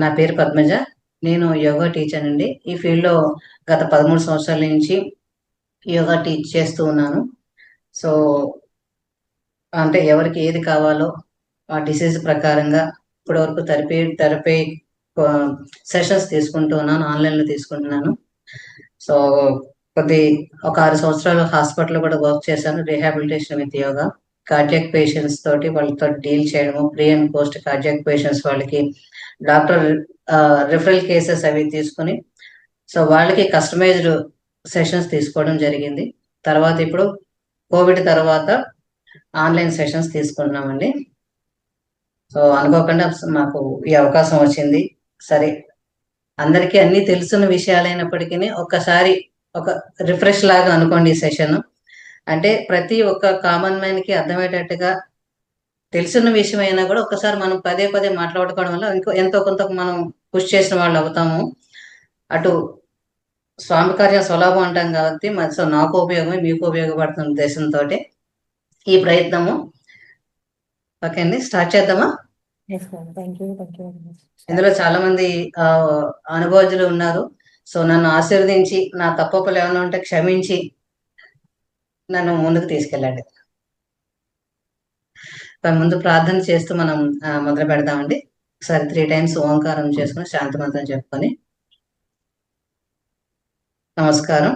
నా పేరు పద్మజ. నేను యోగా టీచర్ అండి. ఈ ఫీల్డ్లో గత 13 సంవత్సరాల నుంచి యోగా టీచ్ చేస్తూ ఉన్నాను. సో అంటే ఎవరికి ఏది కావాలో ఆ డిసీజ్ ప్రకారంగా ఇప్పటివరకు థెరపీ సెషన్స్ తీసుకుంటూ ఉన్నాను, ఆన్లైన్లో తీసుకుంటున్నాను. సో కొద్ది ఒక 6 సంవత్సరాలు హాస్పిటల్లో కూడా వర్క్ చేశాను, rehabilitation with yoga. Cardiac patients తోటి వాళ్ళతో డీల్ చేయడము, pre and post cardiac patients వాళ్ళకి డాక్టర్ రిఫరల్ కేసెస్ అవి తీసుకుని సో వాళ్ళకి కస్టమైజ్డ్ సెషన్స్ తీసుకోవడం జరిగింది. తర్వాత ఇప్పుడు కోవిడ్ తర్వాత ఆన్లైన్ సెషన్స్ తీసుకుంటున్నామండి. సో అనుకోకుండా మాకు ఈ అవకాశం వచ్చింది. సరే, అందరికీ అన్నీ తెలుసున్న విషయాలైనప్పటికీ ఒక్కసారి ఒక రిఫ్రెష్ లాగా అనుకోండి ఈ సెషన్. అంటే ప్రతి ఒక్క కామన్ మ్యాన్కి అర్థమయ్యేటట్టుగా తెలుసున్న విషయం అయినా కూడా ఒక్కసారి మనం పదే పదే మాట్లాడుకోవడం వల్ల ఎంతో కొంత మనం పుష్ చేసిన వాళ్ళు అవుతాము. అటు స్వామి కార్యం సులభం అంటాం కాబట్టి సో నాకు ఉపయోగమే, మీకు ఉపయోగపడుతున్న ఉద్దేశంతో ఈ ప్రయత్నము. ఓకే అండి, స్టార్ట్ చేద్దామా? ఇందులో చాలా మంది అనుభవజ్ఞులు ఉన్నారు. సో నన్ను ఆశీర్వదించి నా తప్పులు ఏమైనా ఉంటే క్షమించి నన్ను ముందుకు తీసుకెళ్ళండి. ముందు ప్రార్థన చేస్తూ మనం మొదలు పెడదామండి. ఒకసారి 3 టైమ్స్ ఓంకారం చేసుకుని శాంతి మంత్రం చెప్పుకొని నమస్కారం.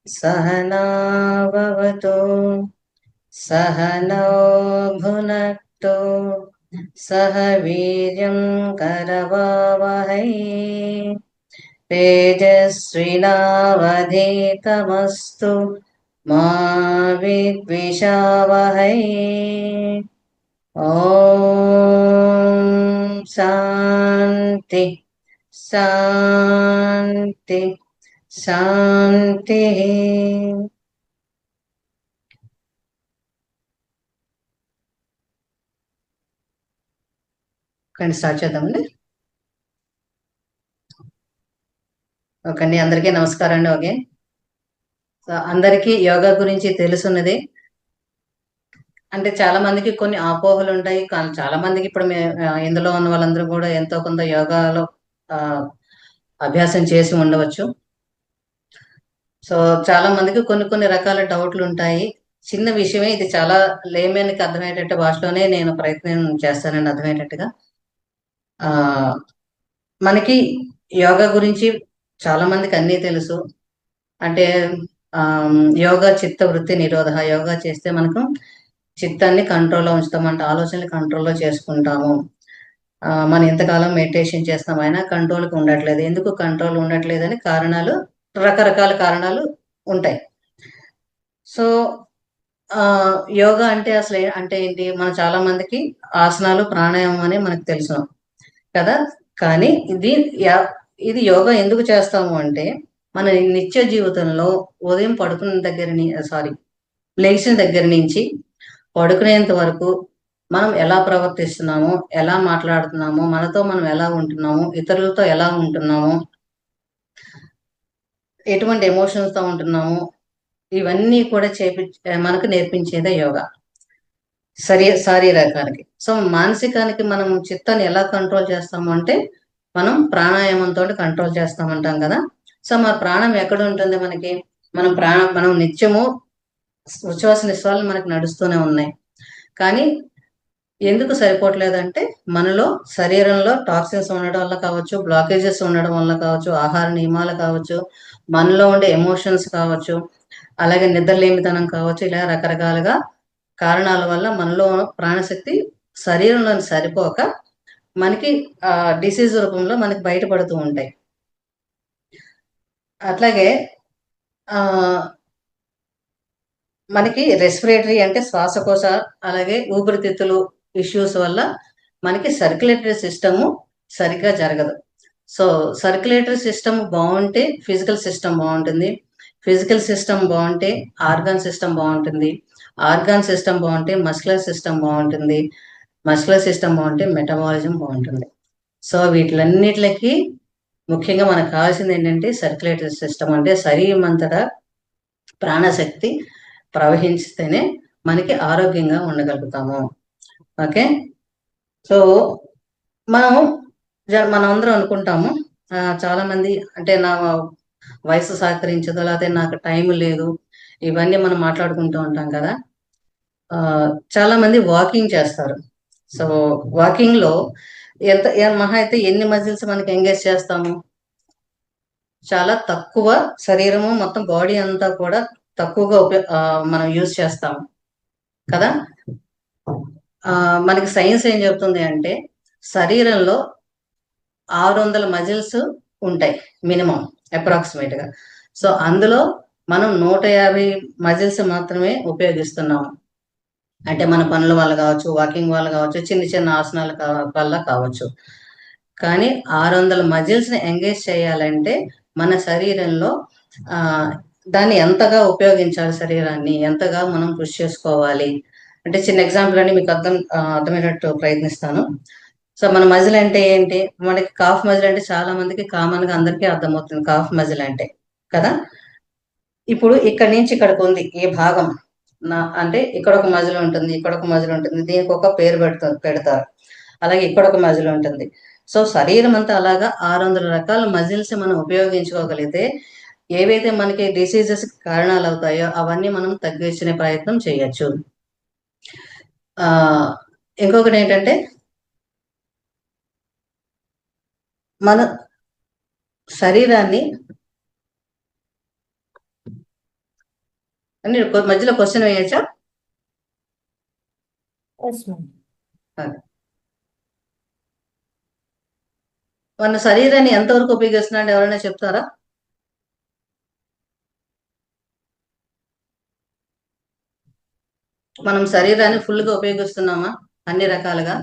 सहना भवतु सहनौ भुनक्तु सह वीर्यं करवावहै तेजस्विनावधीतमस्तु मा विद्विषावहै। ओम शांति शांति शांति। కానీ స్టార్ట్ చేద్దామండి. ఓకే అండి, అందరికీ నమస్కారం అండి. ఓకే, అందరికీ యోగా గురించి తెలుసున్నది. అంటే చాలా మందికి కొన్ని అపోహలు ఉంటాయి, కానీ చాలా మందికి ఇప్పుడు ఇందులో ఉన్న వాళ్ళందరూ కూడా ఎంతో కొంత యోగాలో అభ్యాసం చేసి ఉండవచ్చు. సో చాలా మందికి కొన్ని కొన్ని రకాల డౌట్లు ఉంటాయి. చిన్న విషయమే ఇది, చాలా లేమేన్కి అర్థమయ్యేటట్టు భాషలోనే నేను ప్రయత్నం చేస్తానండి అర్థమయ్యేటట్టుగా. మనకి యోగా గురించి చాలా మందికి అన్నీ తెలుసు. అంటే యోగా చిత్త వృత్తి నిరోధ, యోగా చేస్తే మనకు చిత్తాన్ని కంట్రోల్లో ఉంచుతామంటే ఆలోచనలు కంట్రోల్లో చేసుకుంటాము. మనం ఎంతకాలం మెడిటేషన్ చేస్తాం అయినా కంట్రోల్కి ఉండట్లేదు. ఎందుకు కంట్రోల్ ఉండట్లేదని కారణాలు, రకరకాల కారణాలు ఉంటాయి. సో యోగా అంటే అసలు అంటే ఏంటి? మన చాలా మందికి ఆసనాలు ప్రాణాయామం అని మనకు తెలుసు కదా. కానీ ఇది యోగా ఎందుకు చేస్తాము అంటే మన నిత్య జీవితంలో ఉదయం లేచిన దగ్గర నుంచి పడుకునేంత వరకు మనం ఎలా ప్రవర్తిస్తున్నాము, ఎలా మాట్లాడుతున్నాము, మనతో మనం ఎలా ఉంటున్నాము, ఇతరులతో ఎలా ఉంటున్నాము, ఎటువంటి ఎమోషన్స్తో ఉంటున్నాము, ఇవన్నీ కూడా మనకు నేర్పించేదే యోగా శారీరకానికి. సో మానసికానికి మనం చిత్తాన్ని ఎలా కంట్రోల్ చేస్తాము అంటే మనం ప్రాణాయామంతో కంట్రోల్ చేస్తామంటాం కదా. సో మన ప్రాణం ఎక్కడ ఉంటుంది మనకి? మనం నిత్యము ఉచ్ఛ్వాస నిశ్వాసాలు మనకి నడుస్తూనే ఉన్నాయి. కానీ ఎందుకు సరిపోవట్లేదంటే మనలో శరీరంలో టాక్సిన్స్ ఉండడం వల్ల కావచ్చు, బ్లాకేజెస్ ఉండడం వల్ల కావచ్చు, ఆహార నియమాలు కావచ్చు, మనలో ఉండే ఎమోషన్స్ కావచ్చు, అలాగే నిద్రలేమితనం కావచ్చు, ఇలా రకరకాలుగా కారణాల వల్ల మనలో ప్రాణశక్తి శరీరంలో సరిపోక మనకి డిసీజ్ రూపంలో మనకి బయటపడుతూ ఉంటాయి. అట్లాగే మనకి రెస్పిరేటరీ అంటే శ్వాసకోశ, అలాగే ఊపిరితిత్తులు ఇష్యూస్ వల్ల మనకి సర్క్యులేటరీ సిస్టము సరిగ్గా జరగదు. సో సర్క్యులేటరీ సిస్టమ్ బాగుంటే ఫిజికల్ సిస్టమ్ బాగుంటుంది, ఫిజికల్ సిస్టమ్ బాగుంటే ఆర్గాన్ సిస్టమ్ బాగుంటుంది, ఆర్గాన్ సిస్టమ్ బాగుంటే మస్కులర్ సిస్టమ్ బాగుంటుంది, మస్కులర్ సిస్టమ్ బాగుంటే మెటబాలిజం బాగుంటుంది. సో వీటిలన్నిటికి ముఖ్యంగా మనకు కావాల్సింది ఏంటంటే సర్క్యులేటరీ సిస్టమ్, అంటే శరీరం అంతటా ప్రాణశక్తి ప్రవహిస్తేనే మనకి ఆరోగ్యంగా ఉండగలుగుతాము. ఓకే. సో మనం మనం అందరం అనుకుంటాము, చాలా మంది అంటే నా వయసు సహకరించదు, లేకపోతే నాకు టైం లేదు, ఇవన్నీ మనం మాట్లాడుకుంటూ ఉంటాం కదా. ఆ, చాలా మంది వాకింగ్ చేస్తారు. సో వాకింగ్ లో మహా అయితే ఎన్ని మజిల్స్ మనకి ఎంగేజ్ చేస్తాము? చాలా తక్కువ. శరీరము మొత్తం బాడీ అంతా కూడా తక్కువగా మనం యూజ్ చేస్తాము కదా. ఆ, మనకి సైన్స్ ఏం చెప్తుంది అంటే శరీరంలో 600 మజిల్స్ ఉంటాయి మినిమం, అప్రాక్సిమేట్ గా. సో అందులో మనం 150 మజిల్స్ మాత్రమే ఉపయోగిస్తున్నాము. అంటే మన పనుల వల్ల కావచ్చు, వాకింగ్ వల్ల కావచ్చు, చిన్న చిన్న ఆసనాల వల్ల కావచ్చు. కానీ 600 మజిల్స్ ని ఎంగేజ్ చేయాలంటే మన శరీరంలో ఆ దాన్ని ఎంతగా ఉపయోగించాలి, శరీరాన్ని ఎంతగా మనం కృషి చేసుకోవాలి అంటే చిన్న ఎగ్జాంపుల్ అని మీకు అర్థమయ్యేటట్టు ప్రయత్నిస్తాను. సో మన మజిల్ అంటే ఏంటి? మనకి కాఫ్ మజిల్ అంటే చాలా మందికి కామన్ గా అందరికీ అర్థమవుతుంది కాఫ్ మజిల్ అంటే కదా. ఇప్పుడు ఇక్కడి నుంచి ఇక్కడికి ఉంది ఏ భాగం, అంటే ఇక్కడ ఒక మజిల్ ఉంటుంది, ఇక్కడ ఒక మజిల్ ఉంటుంది, దీనికి ఒక పేరు పెడతారు. అలాగే ఇక్కడ ఒక మజిల్ ఉంటుంది. సో శరీరం అంతా అలాగా 600 రకాల మజిల్స్ మనం ఉపయోగించుకోగలిగితే ఏవైతే మనకి డిసీజెస్ కారణాలు అవుతాయో అవన్నీ మనం తగ్గించుకునే ప్రయత్నం చేయొచ్చు. ఆ ఇంకొకటి ఏంటంటే మన శరీరాన్ని అని మధ్యలో క్వశ్చన్ వేయచ్చా? మన శరీరాన్ని ఎంతవరకు ఉపయోగిస్తున్నాడు ఎవరైనా చెప్తారా? మనం శరీరాన్ని ఫుల్ గా ఉపయోగిస్తున్నామా అన్ని రకాలుగా?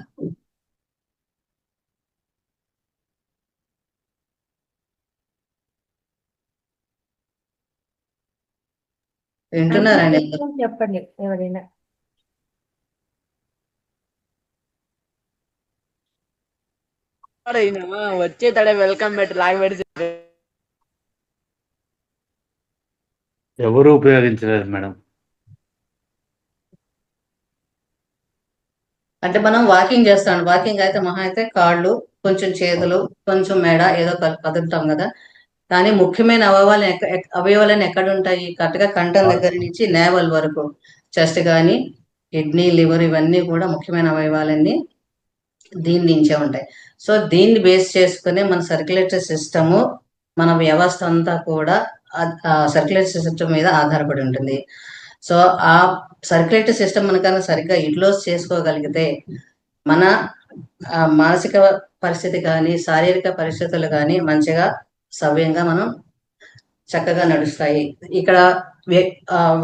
వింటున్నారండి? చెప్పండి ఎవరైనా. వచ్చే తడే వెల్కమ్ పెట్టి లాగబెట్టి ఎవరు ఉపయోగించలేదు మేడం. అంటే మనం వాకింగ్ చేస్తాం, వాకింగ్ అయితే మహా అయితే కాళ్ళు, కొంచెం చేతులు, కొంచెం మెడ ఏదో కదులుతాం కదా. కానీ ముఖ్యమైన అవయవాలని ఎక్కడ ఉంటాయి? కరెక్ట్గా కంఠం దగ్గర నుంచి నేవల్ వరకు, చెస్ట్ కానీ కిడ్నీ, లివర్ ఇవన్నీ కూడా ముఖ్యమైన అవయవాలన్నీ దీని నుంచే ఉంటాయి. సో దీన్ని బేస్ చేసుకునే మన సర్క్యులేటరీ సిస్టము, మన వ్యవస్థ అంతా కూడా సర్క్యులేటరీ సిస్టమ్ మీద ఆధారపడి ఉంటుంది. సో ఆ సర్క్యులేటరీ సిస్టమ్ మనకన్నా సరిగ్గా యూటిలైజ్ చేసుకోగలిగితే మన మానసిక పరిస్థితి కానీ శారీరక పరిస్థితులు కానీ మంచిగా సవ్యంగా మనం చక్కగా నడుస్తాయి. ఇక్కడ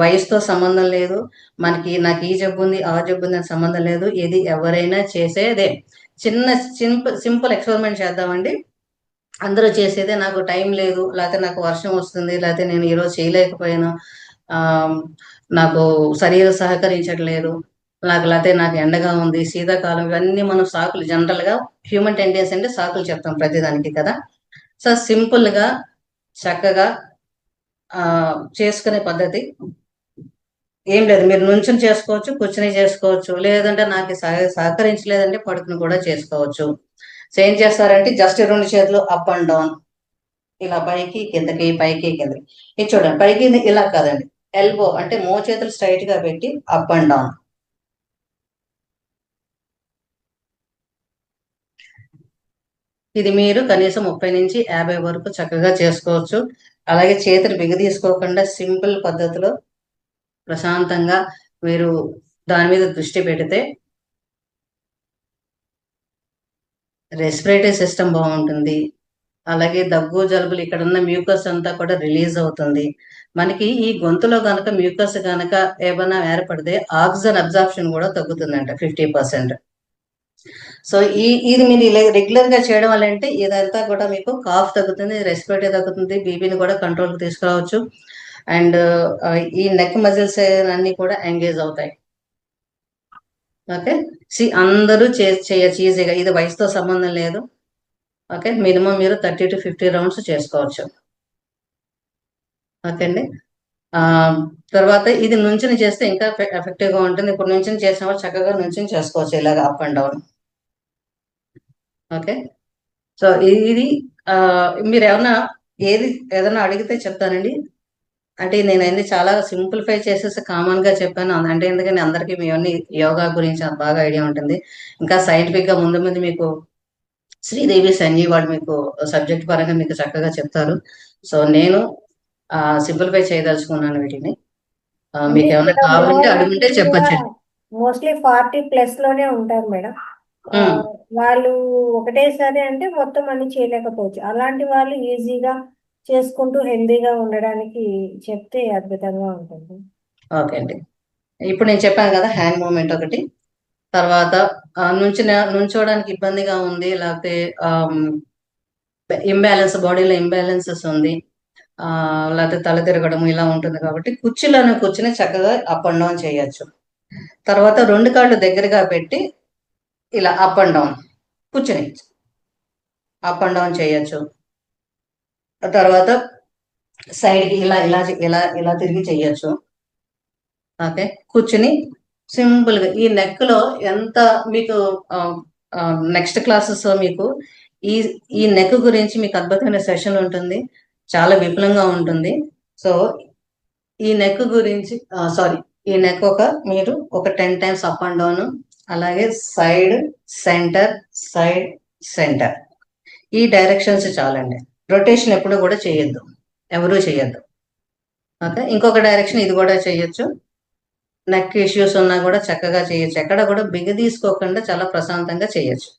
వయసుతో సంబంధం లేదు, మనకి నాకు ఈ జబ్బు ఉంది ఆ జబ్బు ఉంది అని సంబంధం లేదు. ఇది ఎవరైనా చేసేదే. చిన్న సింపుల్ ఎక్స్పెరిమెంట్ చేద్దామండి. అందరూ చేసేదే, నాకు టైం లేదు, లేకపోతే నాకు వర్షం వస్తుంది, లేకపోతే నేను ఈరోజు చేయలేకపోయాను, ఆ నాకు శరీరం సహకరించట్లేదు, లేకపోతే నాకు ఎండగా ఉంది, శీతాకాలం, ఇవన్నీ మనం సాకులు జనరల్ గా హ్యూమన్ టెండెన్సీ అంటే సాకులు చెప్తాం ప్రతిదానికి కదా. సో సింపుల్ గా చక్కగా చేసుకునే పద్ధతి ఏం లేదు. మీరు నుంచుని చేసుకోవచ్చు, కూర్చుని చేసుకోవచ్చు, లేదంటే నాకు సహకరించలేదంటే పడుకుని కూడా చేసుకోవచ్చు. సో ఏం చేస్తారంటే జస్ట్ 2 చేతులు అప్ అండ్ డౌన్, ఇలా పైకి కిందకి పైకి కిందకి. ఇది చూడండి, పైకి ఇలా కాదండి, ఎల్బో అంటే చేతులు స్ట్రైట్ గా పెట్టి అప్ అండ్ డౌన్. ఇది మీరు కనీసం 30 నుంచి 50 వరకు చక్కగా చేసుకోవచ్చు. అలాగే చేతులు బిగదీసుకోకుండా సింపుల్ పద్ధతిలో ప్రశాంతంగా మీరు దాని మీద దృష్టి పెడితే రెస్పిరేటరీ సిస్టమ్ బాగుంటుంది, అలాగే దగ్గు జలుబులు ఇక్కడ ఉన్న మ్యూకస్ అంతా కూడా రిలీజ్ అవుతుంది. మనకి ఈ గొంతులో గనక మ్యూకస్ గనక ఏమైనా ఏర్పడితే ఆక్సిజన్ అబ్జార్ప్షన్ కూడా తగ్గుతుందంట 50%. సో ఇది మీరు ఇలా రెగ్యులర్ గా చేయడం వల్ల అంటే ఇదంతా కూడా మీకు కాఫ్ తగ్గుతుంది, రెస్పిరేటరీ తగ్గుతుంది, బీపీని కూడా కంట్రోల్ కి తీసుకురావచ్చు. అండ్ ఈ నెక్ మజిల్స్ అన్ని కూడా ఎంగేజ్ అవుతాయి. ఓకే, అందరూ చేయొచ్చు ఈజీగా, ఇది వయసుతో సంబంధం లేదు. ఓకే, మినిమం మీరు 30 to 50 రౌండ్స్ చేసుకోవచ్చు. ఓకే అండి. ఆ తర్వాత ఇది నుంచుని చేస్తే ఇంకా ఎఫెక్టివ్ గా ఉంటుంది. ఇప్పుడు నుంచుని చేసిన వాళ్ళు చక్కగా నుంచుని చేసుకోవచ్చు ఇలాగ up and down. Okay, so ఇది మీరు ఏదైనా అడిగితే చెప్తానండి. అంటే నేనైతే చాలా సింప్లిఫై చేసేసి కామన్ గా చెప్పాను. అంటే ఎందుకంటే అందరికీ మీ అన్ని యోగా గురించి బాగా ఐడియా ఉంటుంది. ఇంకా సైంటిఫిక్ గా ముందు ముందు మీకు శ్రీదేవి సంజీవ్ వాళ్ళు మీకు సబ్జెక్ట్ పరంగా మీకు చక్కగా చెప్తారు. సో నేను సింప్లిఫై చేయదలుచుకున్నాను వీటిని. అంటే మీకు ఏమైనా ఇక్కడ కావాలంటే అడుగుంటే చెప్పచ్చండి. మోస్ట్లీ 40+ లోనే ఉంటారు మేడం. వాళ్ళు ఒకటేసారి అంటే మొత్తం అన్ని చేయలేకపోవచ్చు. అలాంటి వాళ్ళు ఈజీగా చేసుకుంటూ హెల్దీగా ఉండడానికి చెప్తే అద్భుతంగా ఉంటుంది. ఓకే అండి. ఇప్పుడు నేను చెప్పాను కదా, హ్యాండ్ మూమెంట్ ఒకటి. తర్వాత నుంచోడానికి ఇబ్బందిగా ఉంది, లేకపోతే బాడీలో ఇంబ్యాలెన్సెస్ ఉంది, లేకపోతే తల తిరగడం ఇలా ఉంటుంది కాబట్టి కుర్చీలోనే కూర్చుని చక్కగా అప్ అండ్ డౌన్ చేయొచ్చు. తర్వాత 2 కాళ్ళు దగ్గరగా పెట్టి ఇలా అప్ అండ్ డౌన్ కూర్చుని అప్ అండ్ డౌన్ చేయొచ్చు. తర్వాత సైడ్కి ఇలా ఇలా ఇలా ఇలా తిరిగి చెయ్యొచ్చు. ఓకే, కూర్చుని సింపుల్ గా ఈ నెక్ లో ఎంత మీకు నెక్స్ట్ క్లాసెస్ మీకు ఈ ఈ నెక్ గురించి మీకు అద్భుతమైన సెషన్ ఉంటుంది, చాలా విపులంగా ఉంటుంది. సో ఈ నెక్ గురించి ఈ నెక్ మీరు ఒక 10 టైమ్స్ అప్ అండ్ డౌన్, అలాగే సైడ్ సైడ్ సెంటర్, ఈ డైరెక్షన్స్ చాలండి. రొటేషన్ ఎప్పుడు కూడా చేయొద్దు, ఎవరూ చేయొద్దు. ఓకే, ఇంకొక డైరెక్షన్ ఇది కూడా చేయొచ్చు. నెక్ ఇష్యూస్ ఉన్నా కూడా చక్కగా చేయొచ్చు, ఎక్కడ కూడా బిగి తీసుకోకుండా చాలా ప్రశాంతంగా చేయొచ్చు.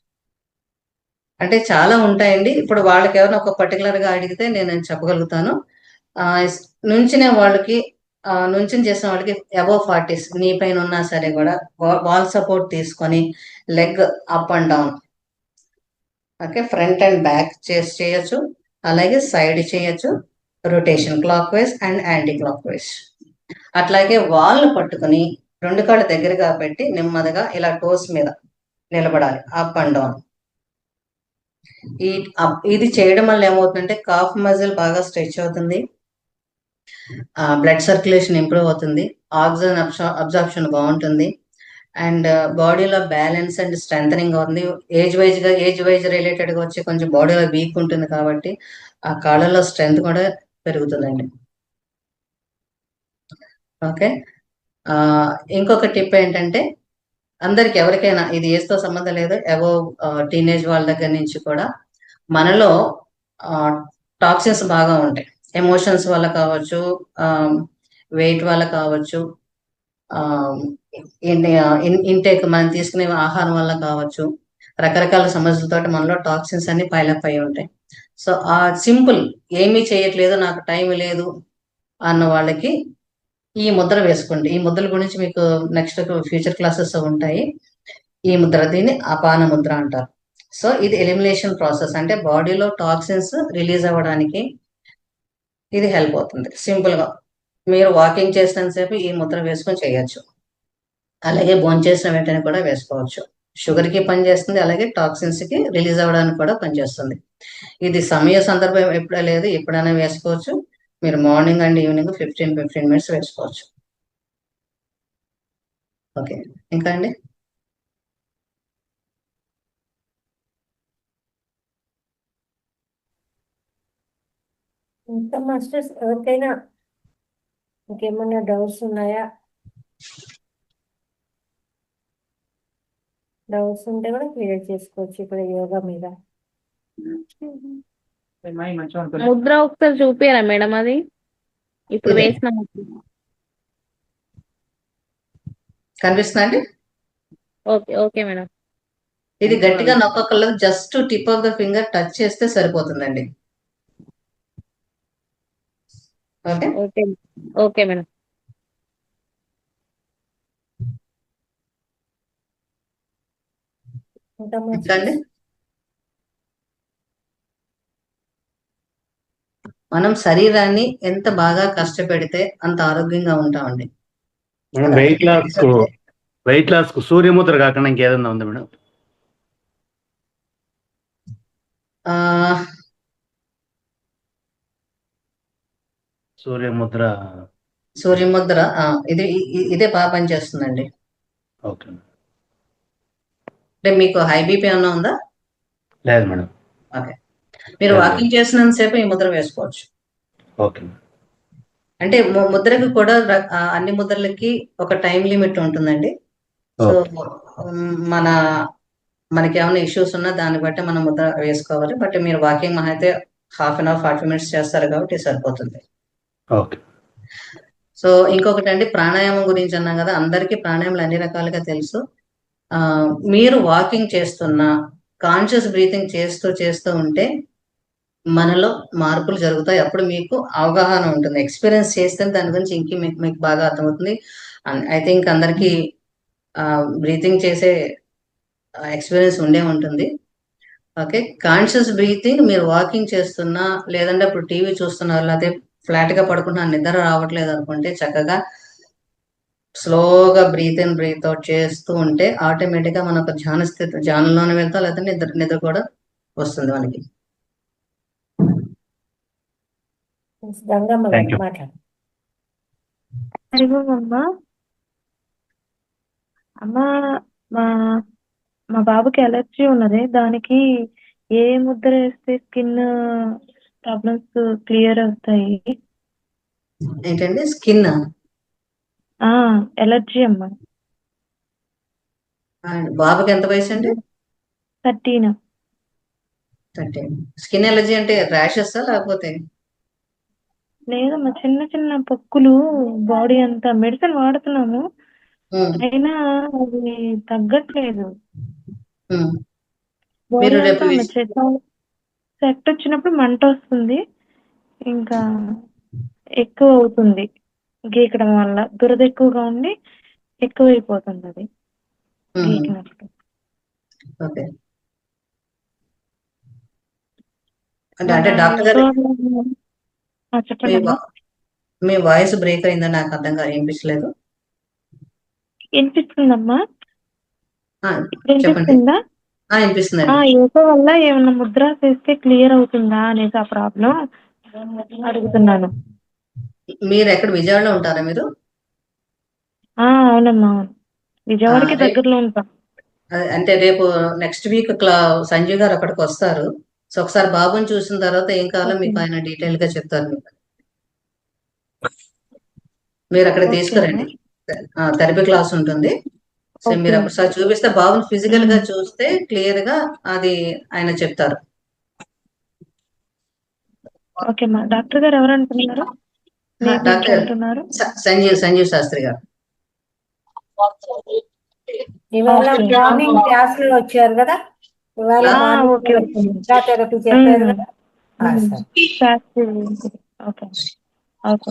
అంటే చాలా ఉంటాయండి. ఇప్పుడు వాళ్ళకి ఎవరైనా ఒక పర్టికులర్ గా అడిగితే నేను చెప్పగలుగుతాను. నుంచిన వాళ్ళకి నుంచుని చేసిన వాళ్ళకి అబౌవ్ 40s నీ పైన ఉన్నా సరే కూడా వాల్ సపోర్ట్ తీసుకొని leg up and down, okay, front and back చేయొచ్చు, అలాగే సైడ్ చేయొచ్చు, rotation clock wise and anti clock wise. అట్లాగే వాల్ పట్టుకుని 2 కాళ్ళు దగ్గరగా పెట్టి నెమ్మదిగా ఇలా టోస్ మీద నిలబడాలి, అప్ అండ్ డౌన్. ఇది చేయడం వల్ల ఏమవుతుందంటే కాఫ్ మజిల్ బాగా స్ట్రెచ్ అవుతుంది, బ్లడ్ సర్క్యులేషన్ ఇంప్రూవ్ అవుతుంది, ఆక్సిజన్ అబ్జార్ప్షన్ బాగుంటుంది, అండ్ బాడీలో బ్యాలెన్స్ అండ్ స్ట్రెంథనింగ్ అవుతుంది. ఏజ్ వైజ్ రిలేటెడ్ గా వచ్చి కొంచెం బాడీలో వీక్ ఉంటుంది కాబట్టి ఆ కాళ్ళలో స్ట్రెంత్ కూడా పెరుగుతుందండి. ఓకే, ఇంకొక టిప్ ఏంటంటే అందరికి ఎవరికైనా ఇది ఏజ్తో సంబంధం లేదు, అబోవ్ టీనేజ్ వాళ్ళ దగ్గర నుంచి కూడా మనలో టాక్సిన్స్ బాగా ఉంటాయి. ఎమోషన్స్ వల్ల కావచ్చు, వెయిట్ వల్ల కావచ్చు, ఇంటేక్ మనం తీసుకునే ఆహారం వల్ల కావచ్చు, రకరకాల సమస్యలతో మనలో టాక్సిన్స్ అన్ని పైలప్ అయి ఉంటాయి. సో సింపుల్, ఏమీ చేయట్లేదు నాకు టైం లేదు అన్న వాళ్ళకి ఈ ముద్ర వేసుకోండి. ఈ ముద్రల గురించి మీకు నెక్స్ట్ ఫ్యూచర్ క్లాసెస్ ఉంటాయి. ఈ ముద్ర, దీన్ని అపాన ముద్ర అంటారు. సో ఇది ఎలిమినేషన్ ప్రాసెస్, అంటే బాడీలో టాక్సిన్స్ రిలీజ్ అవ్వడానికి ఇది హెల్ప్ అవుతుంది. సింపుల్ గా మీరు వాకింగ్ చేసినంతసేపు ఈ ముద్ర వేసుకొని చేయొచ్చు, అలాగే భోంచేసిన వెంటనే కూడా వేసుకోవచ్చు. షుగర్ కి పనిచేస్తుంది, అలాగే టాక్సిన్స్ కి రిలీజ్ అవ్వడానికి కూడా పనిచేస్తుంది. ఇది సమయ సందర్భం ఎప్పుడే లేదు, ఎప్పుడైనా వేసుకోవచ్చు. మీరు మార్నింగ్ అండ్ ఈవినింగ్ 15 మినిట్స్ వేసుకోవచ్చు. ఓకే, ఇంకా అండి. ఇంకా మాస్టర్స్ ఎవరికైనా ఇంకేమన్నా డౌట్స్ ఉన్నాయా? డౌట్స్ ఉంటే కూడా క్లియర్ చేసుకోవచ్చు ఇక్కడ యోగా మీద. ముద్ర ఒకసారి చూపియారా మేడం? అది ఇప్పుడు వేసిన కనిపిస్తుందా అండి? Okay okay madam. ఇది గట్టిగా నొక్కకల్లా just tip of the finger touch చేస్తే సరిపోతుందండి. ఓకే. ఓకే. Okay madam. ఇంకా ఇంకా అండి, మాస్టర్స్ మనం శరీరాన్ని ఎంత బాగా కష్టపెడితే అంత ఆరోగ్యంగా ఉంటామండి మేడం కదా. వెయిట్ లాస్ కు సూర్యముద్ర కాకుండా ఇంకేదన్నా ఉందా మేడం? ఆ సూర్యముద్ర. సూర్యముద్ర, ఇదే బాగా పనిచేస్తుందండి. ఓకే. అంటే మీకు హై బీపీ ఏమన్నా ఉందా? లేదు మేడం. ఓకే. మీరు లేదు. వాకింగ్ చేసినంత సేపు ఈ ముద్ర వేసుకోవచ్చు. ఓకే. అంటే ముద్రకి కూడా అన్ని ముద్రలకి ఒక టైం లిమిట్ ఉంటుందండి. సో మన మనకి ఏమైనా ఇష్యూస్ ఉన్నా దాన్ని బట్టి మనం ముద్ర వేసుకోవాలి. బట్ మీరు వాకింగ్ మహా అయితే హాఫ్ అన్ అవర్ 40 మినిట్స్ చేస్తారు కాబట్టి సరిపోతుంది. ఓకే. సో ఇంకొకటి అండి, ప్రాణాయామం గురించి అన్నాం కదా. అందరికీ ప్రాణాయామాలు అన్ని రకాలుగా తెలుసు. మీరు వాకింగ్ చేస్తున్నా కాన్షియస్ బ్రీతింగ్ చేస్తూ ఉంటే మనలో మార్పులు జరుగుతాయి. అప్పుడు మీకు అవగాహన ఉంటుంది. ఎక్స్పీరియన్స్ చేస్తే దాని గురించి మీకు బాగా అర్థమవుతుంది. ఐ థింక్ అందరికీ బ్రీతింగ్ చేసే ఎక్స్పీరియన్స్ ఉంటుంది. ఓకే. కాన్షియస్ బ్రీతింగ్ మీరు వాకింగ్ చేస్తున్నా, లేదంటే ఇప్పుడు టీవీ చూస్తున్నారు, లేకపోతే ఫ్లాట్గా పడుకుంటున్నా, నిద్ర రావట్లేదు అనుకుంటే చక్కగా స్లోగా బ్రీత్ ఇన్ బ్రీత్ అవుట్ చేస్తూ ఉంటే ఆటోమేటిక్గా మన ఒక ధ్యానంలోనే వెళ్తాం, లేకపోతే నిద్ర కూడా వస్తుంది మనకి. గంగమ్మ థ్యాంక్ గారు యూ. మాట్లాడు. అమ్మా అమ్మా మా మా బాబుకి అలర్జీ ఉన్నది. దానికి ఏ ముద్ర వేస్తే స్కిన్ ప్రాబ్లమ్స్ క్లియర్ అవుతాయి? ఏంటండి స్కిన్? ఎలర్జీ అమ్మా. బాబుకి ఎంత వయసు అండి? 13. 13. స్కిన్ ఎలర్జీ అంటే ర్యాషెస్ లేకపోతే? లేదమ్మా, చిన్న చిన్న పొక్కులు బాడీ అంతా. మెడిసిన్ వాడుతున్నాము, ఉమ్, అయినా అది తగ్గట్లేదు. ఉమ్. బాడీ మీరు రేపు అంతా సెట్ వచ్చినప్పుడు మంట వస్తుంది, ఇంకా ఎక్కువ అవుతుంది. గీకడం వల్ల దురద ఎక్కువగా ఉండి ఎక్కువైపోతుంది అది గీకినప్పుడు. ఓకే. అంటే డాక్టర్ గారు మీ చెప్పండి అమ్మా. మీ వాయిస్ బ్రేక్ అయిందని నాకు అర్థంగా వినిపించలేదు. వినిపిస్తుందమ్మా. ఇప్పుడు చెప్పండి. వినిపిస్తుందా? వినిపిస్తుందండి. యోగా వల్ల ఏమన్నా ముద్ర చేస్తే క్లియర్ అవుతుందా అనేసి ఆ ప్రాబ్లం అడుగుతున్నాను. మీరు ఎక్కడ, విజయవాడలో ఉంటారా మీరు? అవునమ్మా, విజయవాడకి రేపు దగ్గరలో ఉంటాం. అంటే రేపు నెక్స్ట్ వీక్ సంజీవ్ గారు అక్కడికి వస్తారు. సో ఒకసారి బాబుని చూసిన తర్వాత ఏం కావాలో మీకు ఆయన డీటెయిల్ గా చెప్తారు. మీరు అక్కడ ఓకే తీసుకురండి. థెరపీ క్లాస్ ఉంటుంది. సో మీరు ఒకసారి చూపిస్తే బాబుని ఫిజికల్ గా చూస్తే క్లియర్ గా అది ఆయన చెప్తారు. ఓకే అమ్మా. డాక్టర్ గారు ఎవరు అంటున్నారు? డాక్టర్ అంటున్నారు సంజీవ్ శాస్త్రి గారు. ఇవాళ మార్నింగ్ క్లాస్ లో వచ్చారు కదా. ఇవాళ ఓకే. మార్నింగ్ థెరపీ చెప్పారు కదా. సరే. ఓకే ఓకే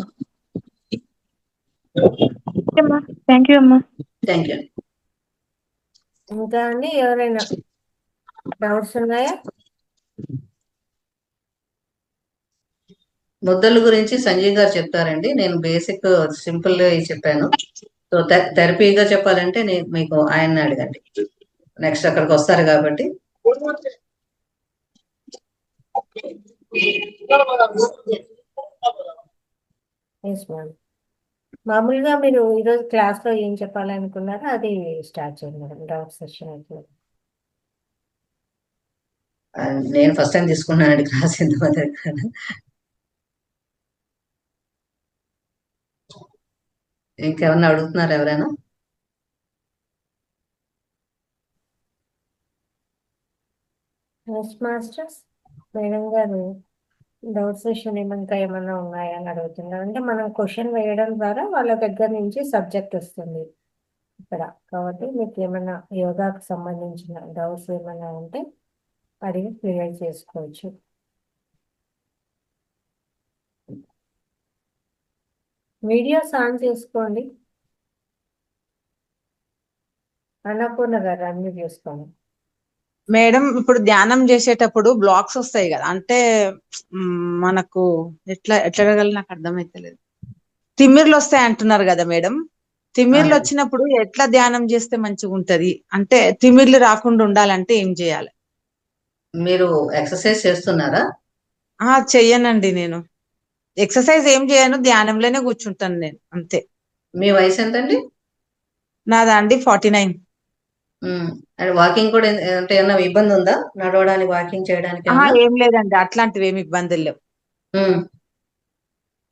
అమ్మా. థ్యాంక్ యూ అమ్మా. Thank you. ఇంకా అండి ఎవరైనా డౌట్స్ ఉన్నాయా? ముద్దల గురించి సంజయ్ గారు చెప్తారండి. నేను బేసిక్ సింపుల్ గా చెప్పాను. సో థెరపీగా చెప్పాలంటే మీకు ఆయన్ని అడగండి. నెక్స్ట్ అక్కడికి వస్తారు కాబట్టి. Yes ma'am. మామూలుగా మీరు ఈరోజు క్లాస్ లో ఏం చెప్పాలనుకున్నారో అది స్టార్ట్ చేయండి మేడం. డౌట్ సెషన్ అయితే నేను ఫస్ట్ టైం తీసుకున్నానండి క్లాస్ ఇంతమంది. ఇంకెవరన్నా అడుగుతున్నారు ఎవరైనా? Yes masters. మేడం గారు డౌట్ సెషన్ ఇంకా ఏమైనా ఉన్నాయా అని అడుగుతున్నారు. అంటే మనం క్వశ్చన్ వేయడం ద్వారా వాళ్ళ దగ్గర నుంచి సబ్జెక్ట్ వస్తుంది ఇక్కడ. కాబట్టి మీకు ఏమైనా యోగాకు సంబంధించిన డౌట్స్ ఏమైనా ఉంటే అడిగి క్లియర్ చేసుకోవచ్చు. వీడియోస్ ఆన్ చేసుకోండి. అన్నపూర్ణ గారు అన్ని చేసుకోండి. మేడం ఇప్పుడు ధ్యానం చేసేటప్పుడు బ్లాక్స్ వస్తాయి కదా, అంటే మనకు ఎట్లా ఎట్లా అడగాలి నాకు అర్థమైతలేదు. తిమ్మిర్లు వస్తాయి అంటున్నారు కదా మేడం, తిమ్మిర్లు అవునండి. వచ్చినప్పుడు ఎట్లా ధ్యానం చేస్తే మంచిగా ఉంటది, అంటే తిమ్మిర్లు రాకుండా ఉండాలంటే ఏం చేయాలి? మీరు ఎక్సర్సైజ్ చేస్తున్నారా? చెయ్యనండి నేను. ఎక్సర్సైజ్ ఏం చేయను, ధ్యానంలోనే కూర్చుంటాను నేను అంతే. మీ వయసు ఎంతండి? నాదా అండి 49. అండ్ వాకింగ్ కూడా అంటే ఏమన్నా ఇబ్బంది ఉందా నడవడానికి, వాకింగ్ చేయడానికి ఏమన్నా? ఏం లేదండి, అట్లాంటివి ఏమి ఇబ్బందులు లేవు. ఉమ్,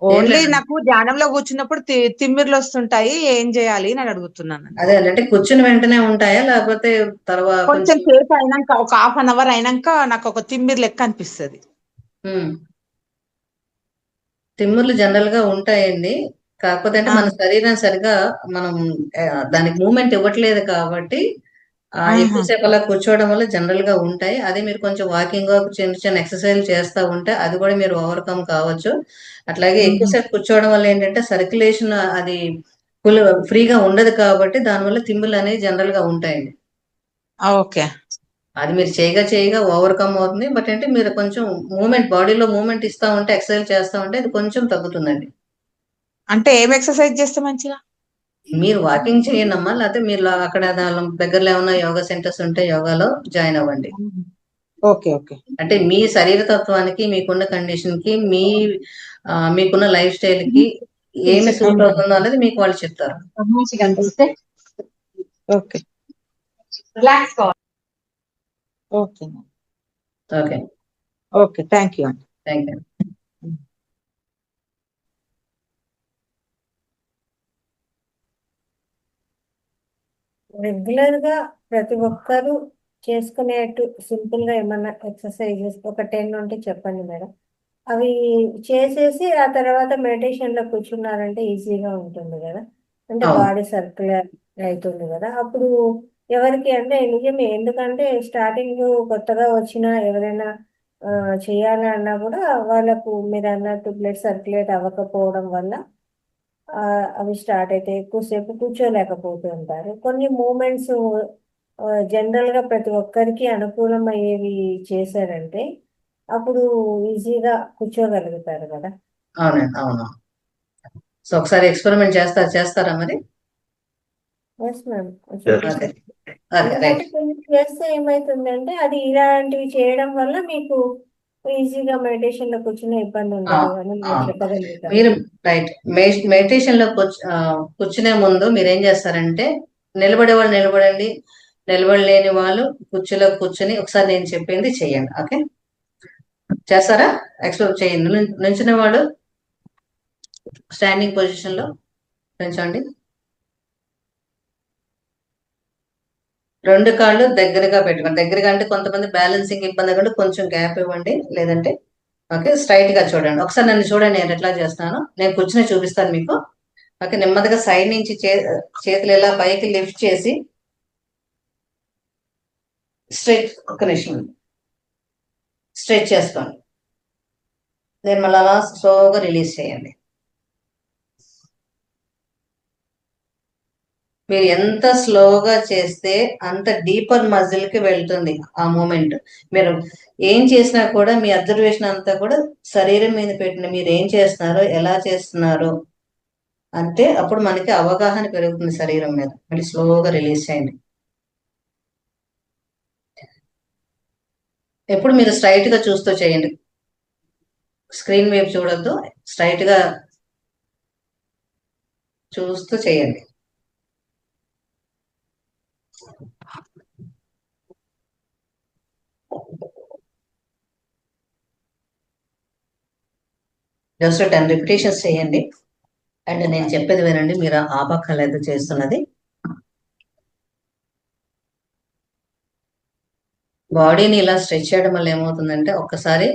ఏం ఓన్లీ లేదండి. నాకు ధ్యానంలో కూర్చున్నప్పుడు తిమ్మిర్లు వస్తుంటాయి, ఏం చేయాలి అని అడుగుతున్నాను. అదే అంటే కూర్చుని వెంటనే ఉంటాయా, లేకపోతే తర్వాత కొంచెం కొంచెం? సేపు అయినాక, ఒక హాఫ్ అన్ అవర్ అయినాక నాకు ఒక తిమ్మిరి లెక్క అనిపిస్తుంది. ఉమ్, తిమ్ముర్లు జనరల్ గా ఉంటాయండి. కాకపోతే అంటే మన శరీరం సరిగా మనం ఆ, దానికి మూమెంట్ ఇవ్వట్లేదు కాబట్టి ఎక్కువసేపు అలా కూర్చోవడం వల్ల జనరల్ గా ఉంటాయి. అదే మీరు కొంచెం వాకింగ్, చిన్న చిన్న ఎక్సర్సైజ్ చేస్తూ ఉంటే అది కూడా మీరు ఓవర్కమ్ కావచ్చు. అట్లాగే ఎక్కువసేపు కూర్చోవడం వల్ల ఏంటంటే సర్క్యులేషన్ అది ఫుల్ ఫ్రీగా ఉండదు కాబట్టి దానివల్ల తిమ్ములు అనేవి జనరల్ గా ఉంటాయండి. ఓకే. అది మీరు చేయగా ఓవర్కమ్ అవుతుంది. బట్ అంటే మీరు కొంచెం బాడీలో మూమెంట్ ఇస్తా ఉంటే, ఎక్సర్సైజ్ చేస్తా ఉంటే అది కొంచెం తగ్గుతుందండి. అంటే ఏం ఎక్సర్సైజ్ చేస్తే మంచిగా? మీరు వాకింగ్ చేయండి అమ్మా, లేకపోతే మీరు అక్కడ దగ్గరలో ఏమన్నా యోగా సెంటర్స్ ఉంటే యోగాలో జాయిన్ అవ్వండి. Okay okay. అంటే మీ శరీర తత్వానికి, మీకున్న కండిషన్ కి, మీకున్న లైఫ్ స్టైల్ కి ఏమి సూట్ అవుతుందో అనేది మీకు వాళ్ళు చెప్తారు. Okay. Relax okay okay, okay, thank you అండి. Thank you. రెగ్యులర్ గా ప్రతి ఒక్కరూ చేసుకునేట్టు సింపుల్ గా ఏమన్నా ఎక్సర్సైజెస్ ఒక 10 ఉంటే చెప్పండి మేడం. అవి చేసేసి ఆ తర్వాత మెడిటేషన్ లో కూర్చున్నారంటే ఈజీగా ఉంటుంది కదా, అంటే అవును. బాడీ సర్క్యులర్ అవుతుంది కదా. అప్పుడు ఎవరికి అంటే నిజమే, ఎందుకంటే స్టార్టింగ్ కొత్తగా వచ్చిన ఎవరైనా చేయాలన్నా కూడా వాళ్ళకు మీరు అన్నట్టు బ్లడ్ సర్క్యులేట్ అవ్వకపోవడం వల్ల అవి స్టార్ట్ అయితే ఎక్కువసేపు కూర్చోలేకపోతుంటారు. కొన్ని మూమెంట్స్ జనరల్ గా ప్రతి ఒక్కరికి అనుకూలం అయ్యేవి చేశారంటే అప్పుడు ఈజీగా కూర్చోగలుగుతారు కదా. అవునండి, అవును. సో ఒకసారి ఎక్స్పెరిమెంట్ చేస్తారా మరి? ఎస్ మ్యామ్, ఓకే, ఓకే, ఎందుకంటే రైట్. కొన్ని చేస్తే ఏమవుతుందంటే అది ఇలాంటివి చేయడం వల్ల మీకు ఈజీగా మెడిటేషన్ లో కూర్చునే ఇబ్బంది ఉండదు అని నేను చెప్పగలుగుతాను. మీరు రైట్. మెడిటేషన్ లో కూర్చునే ముందు మీరు ఏం చేస్తారంటే, నిలబడే వాళ్ళు నిలబడండి, నిలబడలేని వాళ్ళు కుర్చీలో కూర్చుని ఒకసారి నేను చెప్పింది చెయ్యండి. ఓకే, చేస్తారా? ఎక్స్ప్లోర్ చేయండి. నుంచునే వాళ్ళు స్టాండింగ్ పొజిషన్ లో నుంచోండి. రెండు కాళ్ళు దగ్గరగా పెట్టుకోండి. దగ్గరగా అంటే కొంతమంది బ్యాలెన్సింగ్ ఇబ్బంది కంటే కొంచెం గ్యాప్ ఇవ్వండి, లేదంటే ఓకే స్ట్రైట్ గా చూడండి. ఒకసారి నన్ను చూడండి, నేను ఎట్లా చేస్తాను. నేను కూర్చుని చూపిస్తాను మీకు. ఓకే, నెమ్మదిగా సైడ్ నుంచి చేతులు ఇలా పైకి లిఫ్ట్ చేసి స్ట్రెచ్, ఒక్క నిమిషం స్ట్రెచ్ చేసుకోండి. నేను మళ్ళీ అలా స్లోగా రిలీజ్ చేయండి. మీరు ఎంత స్లోగా చేస్తే అంత డీపర్ మజిల్ కి వెళ్తుంది ఆ మూమెంట్. మీరు ఏం చేసినా కూడా మీ అబ్జర్వేషన్ అంతా కూడా శరీరం మీద పెట్టిన, మీరు ఏం చేస్తున్నారో, ఎలా చేస్తున్నారో అంటే అప్పుడు మనకి అవగాహన పెరుగుతుంది శరీరం మీద. మళ్ళీ స్లోగా రిలీజ్ చేయండి. ఎప్పుడు మీరు స్ట్రైట్ గా చూస్తూ చేయండి, స్క్రీన్ వైపు చూడొద్దు, స్ట్రైట్ గా చూస్తూ చేయండి. జస్ట్ 10 రిపిటేషన్స్ చేయండి. అండ్ నేను చెప్పేది వినండి, మీరు ఆపక్కర్లేదు చేస్తున్నది. బాడీని ఇలా స్ట్రెచ్ చేయడం వల్ల ఏమవుతుందంటే ఒక్కసారి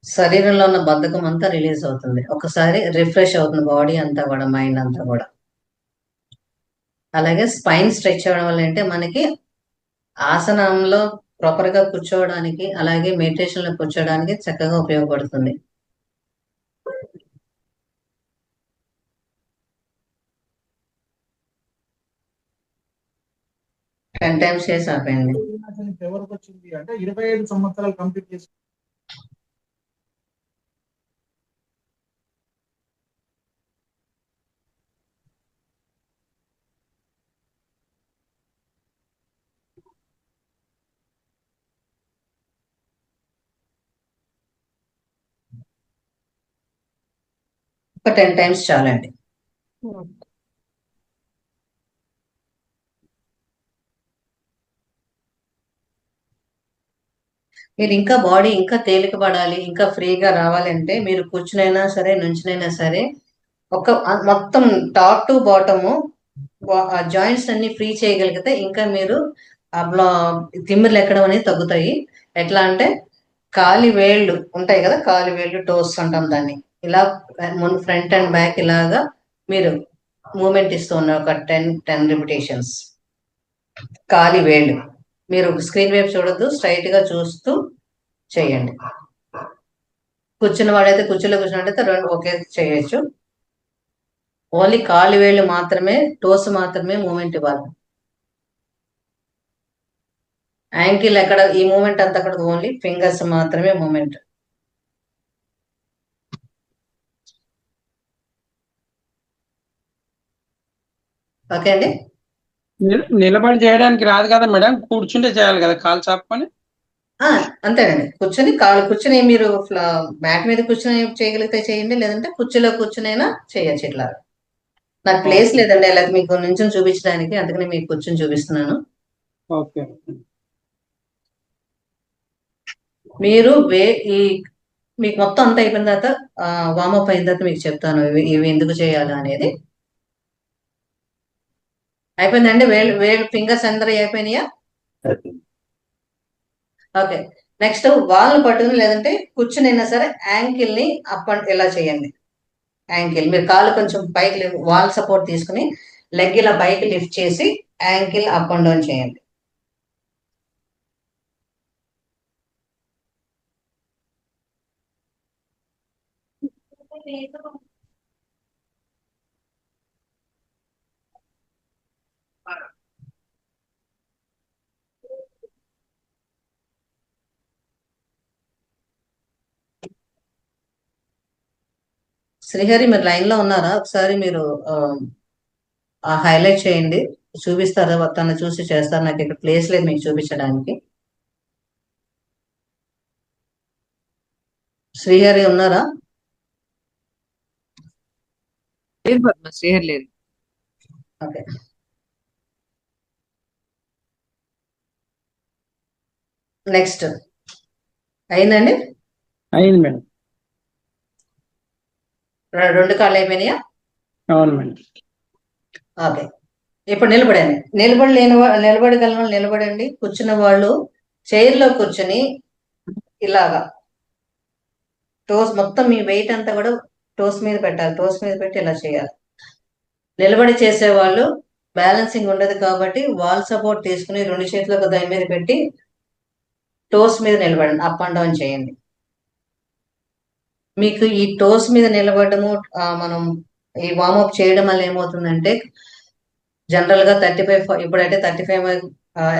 శరీరంలో ఉన్న బద్ధకం అంతా రిలీజ్ అవుతుంది, ఒకసారి రిఫ్రెష్ అవుతుంది బాడీ అంతా కూడా, మైండ్ అంతా కూడా. అలాగే స్పైన్ స్ట్రెచ్ అవ్వడం వల్ల ఏంటంటే మనకి ఆసనంలో ప్రాపర్ గా కూర్చోవడానికి, అలాగే మెడిటేషన్ లో కూర్చోవడానికి చక్కగా ఉపయోగపడుతుంది. 10 టైమ్స్ చేసి ఆపేయండి. ఎవరికి వచ్చింది అంటే 25 సంవత్సరాలు కంప్లీట్ చేసి ఒక 10 టైమ్స్ చాలండి. మీరు ఇంకా బాడీ ఇంకా తేలిక పడాలి, ఇంకా ఫ్రీగా రావాలంటే మీరు కూర్చునైనా సరే, నుంచునైనా సరే, ఒక మొత్తం టాప్ టు బాటము జాయింట్స్ అన్ని ఫ్రీ చేయగలిగితే ఇంకా మీరు తిమ్మిర్లు ఎక్కడం అనేది తగ్గుతాయి. ఎట్లా అంటే కాలి వేళ్ళు ఉంటాయి కదా, కాలి వేళ్ళు టోస్ అంటాం దాన్ని. ఇలా ముందు ఫ్రంట్ అండ్ బ్యాక్ ఇలాగా మీరు మూమెంట్ ఇస్తూ ఉన్నారు ఒక 10 రిపిటేషన్స్. కాలి వేళ్ళు మీరు స్క్రీన్ వైపు చూడొద్దు, స్ట్రైట్ గా చూస్తూ చేయండి. కూర్చున్న వాడైతే కుర్చీలో కూర్చున్నట్టయితే రెండు ఒకే చేయొచ్చు. ఓన్లీ కాలి వేళ్ళు మాత్రమే, టోస్ మాత్రమే మూమెంట్ ఇవ్వాలి. యాంకిల్ ఎక్కడ, ఈ మూమెంట్ అంతా అక్కడ ఓన్లీ ఫింగర్స్ మాత్రమే మూమెంట్. ఓకే అండి. నిలబడి చేయడానికి రాదు కదా మేడం, కూర్చుంటే చేయాలి కదా కాలు చాపుకొని. అంతేనండి. కూర్చుని మీరు మ్యాట్ మీద కూర్చుని చేయగలిగితే చేయండి, లేదంటే కుర్చీలో కూర్చునైనా చేయొచ్చు. ఇట్లా నాకు ప్లేస్ లేదండి అలా మీకు నుంచి చూపించడానికి, అందుకని మీకు కూర్చొని చూపిస్తున్నాను. ఓకే. మీరు మీకు మొత్తం అంతా అయిపోయిన తర్వాత వామప్ అయిన తర్వాత మీకు చెప్తాను ఇవి ఎందుకు చేయాలి అనేది. అయిపోయిందండి. వేళ్ళు ఫింగర్స్ అందరూ అయిపోయినాయా? ఓకే. నెక్స్ట్ వాళ్ళని పట్టుకుని, లేదంటే కూర్చునైనా సరే యాంకిల్ ని అప్ అండ్ ఇలా చేయండి. యాంకిల్ మీరు కాలు కొంచెం పైకి వాల్ సపోర్ట్ తీసుకుని లెగ్ ఇలా పైకి లిఫ్ట్ చేసి యాంకిల్ అప్ అండ్ డౌన్ చేయండి. శ్రీహరి మీరు లైన్ లో ఉన్నారా? ఒకసారి మీరు హైలైట్ చేయండి, చూపిస్తారా? తను చూసి చేస్తారు. నాకు ఇక్కడ ప్లేస్ లేదు మీకు చూపించడానికి. శ్రీహరి ఉన్నారా? శ్రీహరి లేదు. ఓకే. నెక్స్ట్ అయిందండి. అయింది మేడం. రెండు కాళ్ళు అయిపోయినాయా? అవును మేడం. ఓకే. ఇప్పుడు నిలబడండి. నిలబడగల వాళ్ళు నిలబడండి. కూర్చున్న వాళ్ళు చైర్ లో కూర్చుని ఇలాగా టోస్ మొత్తం మీ వెయిట్ అంతా కూడా టోస్ మీద పెట్టాలి. టోస్ మీద పెట్టి ఇలా చేయాలి. నిలబడి చేసేవాళ్ళు బ్యాలెన్సింగ్ ఉండదు కాబట్టి వాల్ సపోర్ట్ తీసుకుని రెండు చేతులు ఒక దాని మీద పెట్టి టోస్ మీద నిలబడండి. అప్ అండ్ డౌన్ చేయండి. మీకు ఈ టోస్ మీద నిలబడము మనం ఈ వార్మప్ చేయడం వల్ల ఏమవుతుందంటే, జనరల్ గా 35 ఇప్పుడైతే 35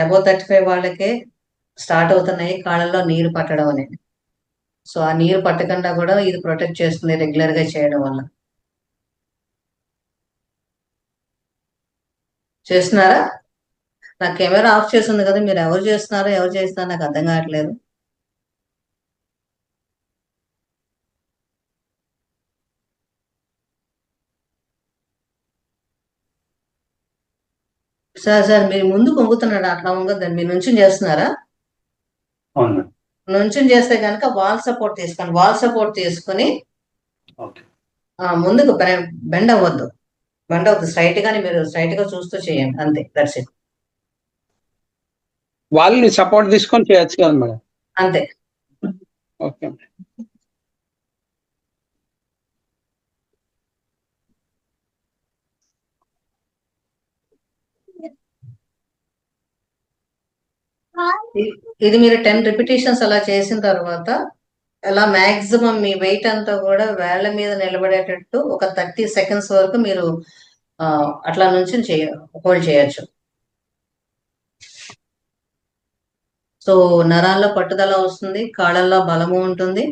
అబౌవ్ 35 వాళ్ళకే స్టార్ట్ అవుతున్నాయి కాళ్ళల్లో నీరు పట్టడం అనేది. సో ఆ నీరు పట్టకుండా కూడా ఇది ప్రొటెక్ట్ చేస్తుంది రెగ్యులర్ గా చేయడం వల్ల. చేస్తున్నారా? నా కెమెరా ఆఫ్ చేస్తుంది కదా, మీరు ఎవరు చేస్తున్నారో ఎవరు చేస్తున్నారో నాకు అర్థం కావట్లేదు. సార్ మీరు ముందు పొంగుతున్నాడు, అట్లా వంగద్దండి. మీరు నుంచి చేస్తున్నారా? అవును. నుంచి చేస్తే కనుక వాల్ సపోర్ట్ తీసుకోండి. వాల్ సపోర్ట్ తీసుకుని ఓకే. ముందుకు బెండ్ అవ్వద్దు. స్ట్రైట్ గానే మీరు స్ట్రైట్ గా చూస్తూ చేయండి. అంతే, దట్స్ ఇట్. వాళ్ళని సపోర్ట్ తీసుకొని చేయొచ్చు కదా మేడం. అంతే. ఓకే. ఇది మీరు 10 రిపిటేషన్స్ అలా చేసిన తర్వాత అలా మాక్సిమం మీ వెయిట్ అంతా కూడా వేళ్ల మీద నిలబడేటట్టు ఒక 30 సెకండ్స్ వరకు మీరు అట్లా నుంచి హోల్డ్ చేయొచ్చు. సో నరాల్లో పట్టుదల వస్తుంది, కాళ్ళల్లో బలము ఉంటుంది,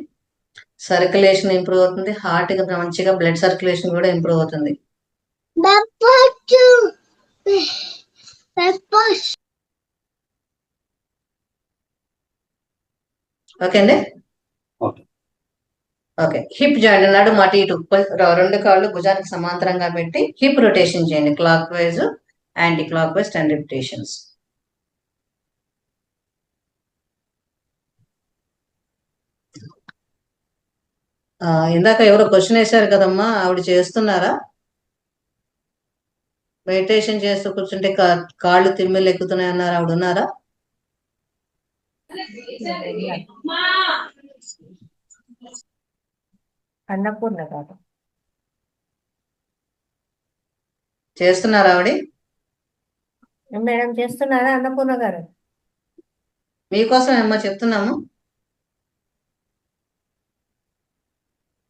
సర్క్యులేషన్ ఇంప్రూవ్ అవుతుంది, హార్ట్ కి మంచిగా బ్లడ్ సర్క్యులేషన్ కూడా ఇంప్రూవ్ అవుతుంది. ఓకే అండి. ఓకే. ఓకే, హిప్ జాయింట్ నడుము అటు ఇటు రెండు కాళ్ళు భుజానికి సమాంతరంగా పెట్టి హిప్ రొటేషన్ చేయండి, clock wise anti clock wise 10 repetitions. ఇందాక ఎవరో క్వశ్చన్ వేశారు కదమ్మా, ఆవిడ చేస్తున్నారా? మెడిటేషన్ చేస్తూ కూర్చుంటే కాళ్ళు తిమ్మిళ్ళు ఎక్కుతున్నాయి అన్నారు, ఆవిడ ఉన్నారా? అన్నపూర్ణ గారు చేస్తున్నారా ఆవిడ? మేడం చేస్తున్నారా అన్నపూర్ణ గారు? మీకోసం ఏమో చెప్తున్నాము.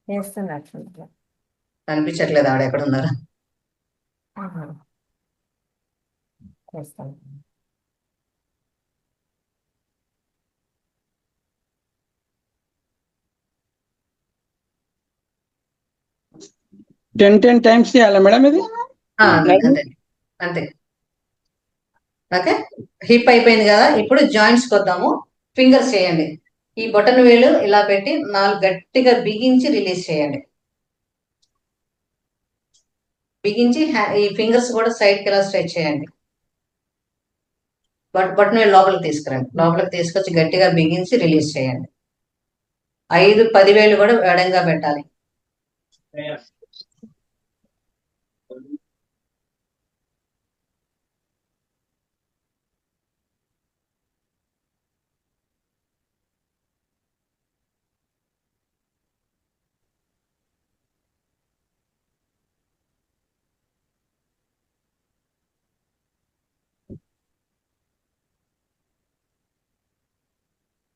చేస్తున్నారు. కనిపించట్లేదు ఆవిడ ఎక్కడ ఉన్నారా? చేస్తాను. టెన్ టైమ్స్ చేయాలా మేడం ఇది? అంతే అంతే అంతే. ఓకే, హిప్ అయిపోయింది కదా, ఇప్పుడు జాయింట్స్ వద్దాము. ఫింగర్స్ చేయండి. ఈ బొటన్ వేలు ఇలా పెట్టి 4 గట్టిగా బిగించి రిలీజ్ చేయండి. బిగించి ఈ ఫింగర్స్ కూడా సైడ్కి ఇలా స్ట్రెచ్ చేయండి. బటన్ వేలు లోపలికి తీసుకురండి. లోపలికి తీసుకొచ్చి గట్టిగా బిగించి రిలీజ్ చేయండి. 5-10 వేలు కూడా ఎడంగా పెట్టాలి.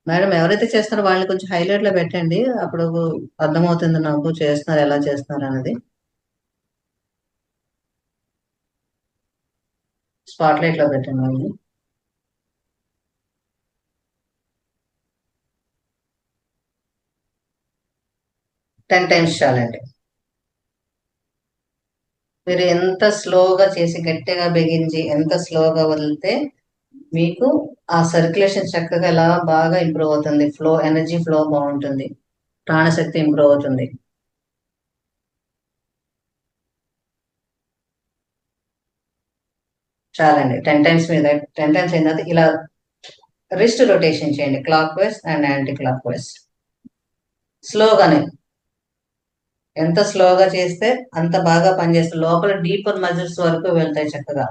మేడం ఎవరైతే చేస్తారో వాళ్ళని కొంచెం హైలైట్ లో పెట్టండి, అప్పుడు అర్థమవుతుంది నాకు చేస్తున్నారు ఎలా చేస్తున్నారు అనేది. స్పాట్ లైట్ లో పెట్టండి వాళ్ళని. 10 టైమ్స్ చాలండి. మీరు ఎంత స్లోగా చేసి గట్టిగా బిగించి ఎంత స్లోగా వదిలితే మీకు ఆ సర్క్యులేషన్ చక్కగా ఎలా బాగా ఇంప్రూవ్ అవుతుంది, ఫ్లో ఎనర్జీ ఫ్లో బాగుంటుంది, ప్రాణశక్తి ఇంప్రూవ్ అవుతుంది. చాలండి. 10 టైమ్స్ మీద 10 టైమ్స్ అయిన తర్వాత ఇలా రిస్ట్ రొటేషన్ చేయండి, clockwise and anticlockwise. స్లోగానే, ఎంత స్లోగా చేస్తే అంత బాగా పనిచేస్తుంది, లోపల డీపర్ మజిల్స్ వరకు వెళ్తాయి చక్కగా.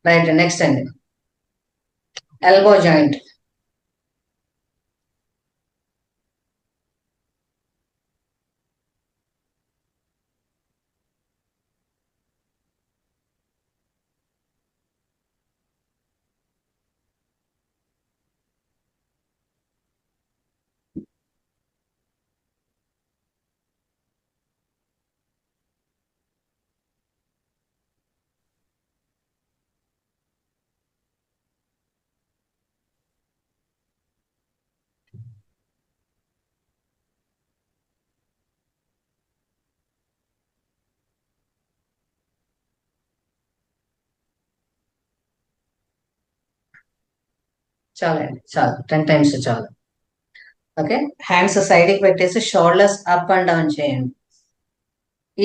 రైట్, నెక్స్ట్ అండి ఎల్బో జాయింట్. చాలండి, చాలు 10 టైమ్స్ చాలు. ఓకే, హ్యాండ్స్ సైడ్కి పెట్టేసి షోల్డర్స్ అప్ అండ్ డౌన్ చేయండి.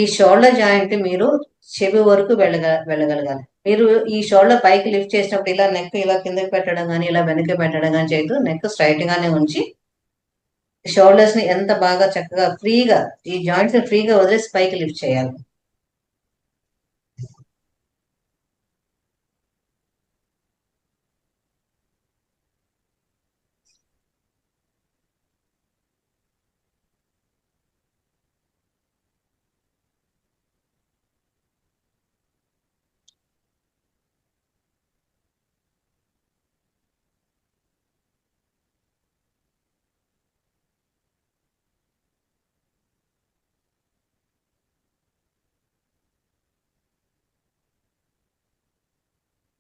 ఈ షోల్డర్ జాయింట్ మీరు చెవి వరకు వెళ్ళగలగాలి. మీరు ఈ షోల్డర్ పైకి లిఫ్ట్ చేసినప్పుడు ఇలా నెక్ ఇలా కిందకి పెట్టడం కానీ ఇలా వెనక్కి పెట్టడం కానీ చేయదు. నెక్ స్ట్రైట్ గానే ఉంచి షోల్డర్స్ ని ఎంత బాగా చక్కగా ఫ్రీగా ఈ జాయింట్స్ ని ఫ్రీగా వదిలేసి పైకి లిఫ్ట్ చేయాలి.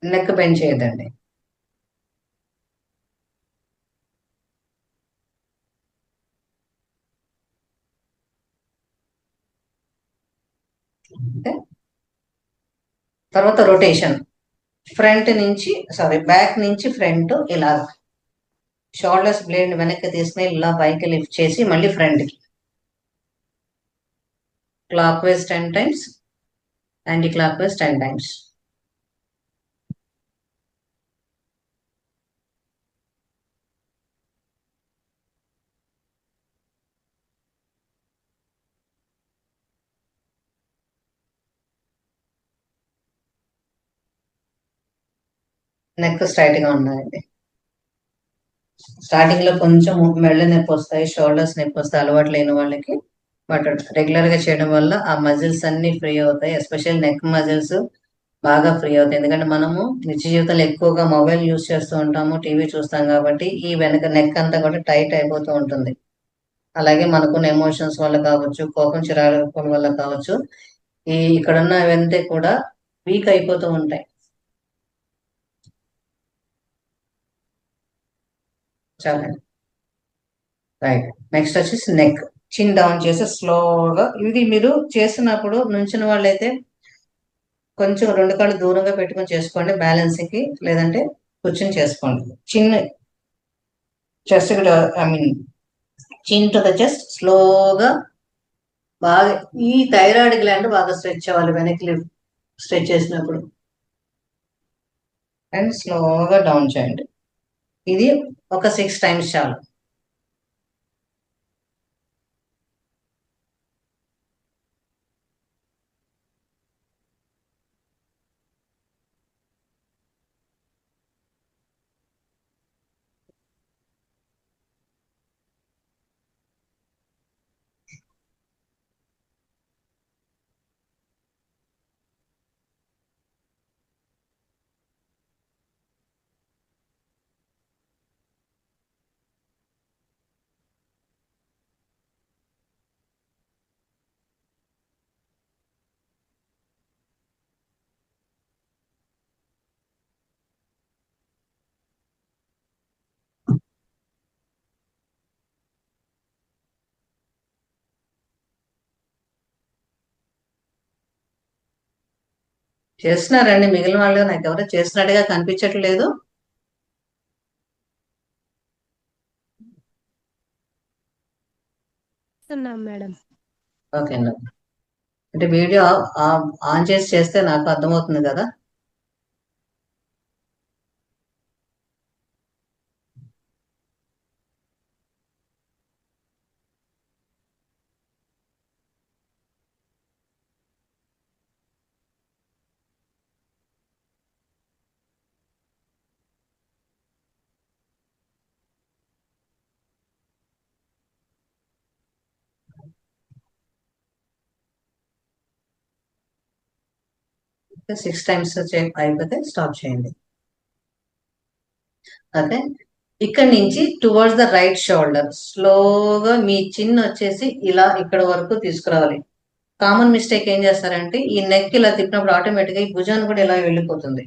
నెక్ బెండ్ చేయదండి. ఓకే. తర్వాత రొటేషన్, బ్యాక్ నుంచి ఫ్రంట్ ఇలా షోల్డర్స్ బ్లేడ్ వెనక్కి తీసుకుని ఇలా పైకి లిఫ్ట్ చేసి మళ్ళీ ఫ్రంట్కి clock wise 10 times, anti clock wise 10 times. Neck straight గా ఉన్నాయండి. స్టార్టింగ్ లో కొంచెం మెళ్ళ నొప్పి వస్తాయి, షోల్డర్స్ నొప్పి వస్తాయి అలవాటు లేని వాళ్ళకి. బట్ రెగ్యులర్ గా చేయడం వల్ల ఆ మజిల్స్ అన్ని ఫ్రీ అవుతాయి, ఎస్పెషల్ నెక్ మజిల్స్ బాగా ఫ్రీ అవుతాయి. ఎందుకంటే మనము నిత్య జీవితంలో ఎక్కువగా మొబైల్ యూస్ చేస్తూ ఉంటాము, టీవీ చూస్తాం కాబట్టి ఈ వెనక నెక్ అంతా కూడా టైట్ అయిపోతూ ఉంటుంది. అలాగే మనకున్న ఎమోషన్స్ వల్ల కావచ్చు, కోపం చిరాకు వల్ల కావచ్చు, ఇక్కడున్న అవన్నీ కూడా వీక్ అయిపోతూ ఉంటాయి. చాలా రైట్. నెక్స్ట్ వచ్చేసి నెక్ చిన్ డౌన్ చేసి స్లోగా, ఇది మీరు చేస్తున్నప్పుడు నుంచిన వాళ్ళైతే కొంచెం 2 కాళ్ళు దూరంగా పెట్టుకొని చేసుకోండి బ్యాలెన్సింగ్ కి, లేదంటే కూర్చొని చేసుకోండి. చిన్న చెస్ట్, చిన్ టు ద చెస్ట్ స్లోగా. బాగా ఈ థైరాయిడ్ గ్లాండ్ బాగా స్ట్రెచ్ అవ్వాలి వెనక్కి స్ట్రెచ్ చేసినప్పుడు. అండ్ స్లోగా డౌన్ చేయండి. ఇది ఒక 6 టైమ్స్ చాలు. చేస్తున్నారండి మిగిలిన వాళ్ళు, నాకు ఎవరో చేస్తున్నట్టుగా కనిపించట్లేదు. మేడం ఓకే అండి. అంటే వీడియో ఆన్ చేసి చేస్తే నాకు అర్థమవుతుంది కదా. ఓకే, 6 టైమ్స్ అయిపోతే స్టాప్ చేయండి. ఓకే. ఇక్కడ నుంచి టువర్డ్స్ ద రైట్ షోల్డర్ స్లోగా మీ చిన్ వచ్చేసి ఇలా ఇక్కడ వరకు తీసుకురావాలి. కామన్ మిస్టేక్ ఏం చేస్తారంటే ఈ నెక్ ఇలా తిప్పినప్పుడు ఆటోమేటిక్ గా ఈ భుజాన్ని కూడా ఇలా వెళ్ళిపోతుంది.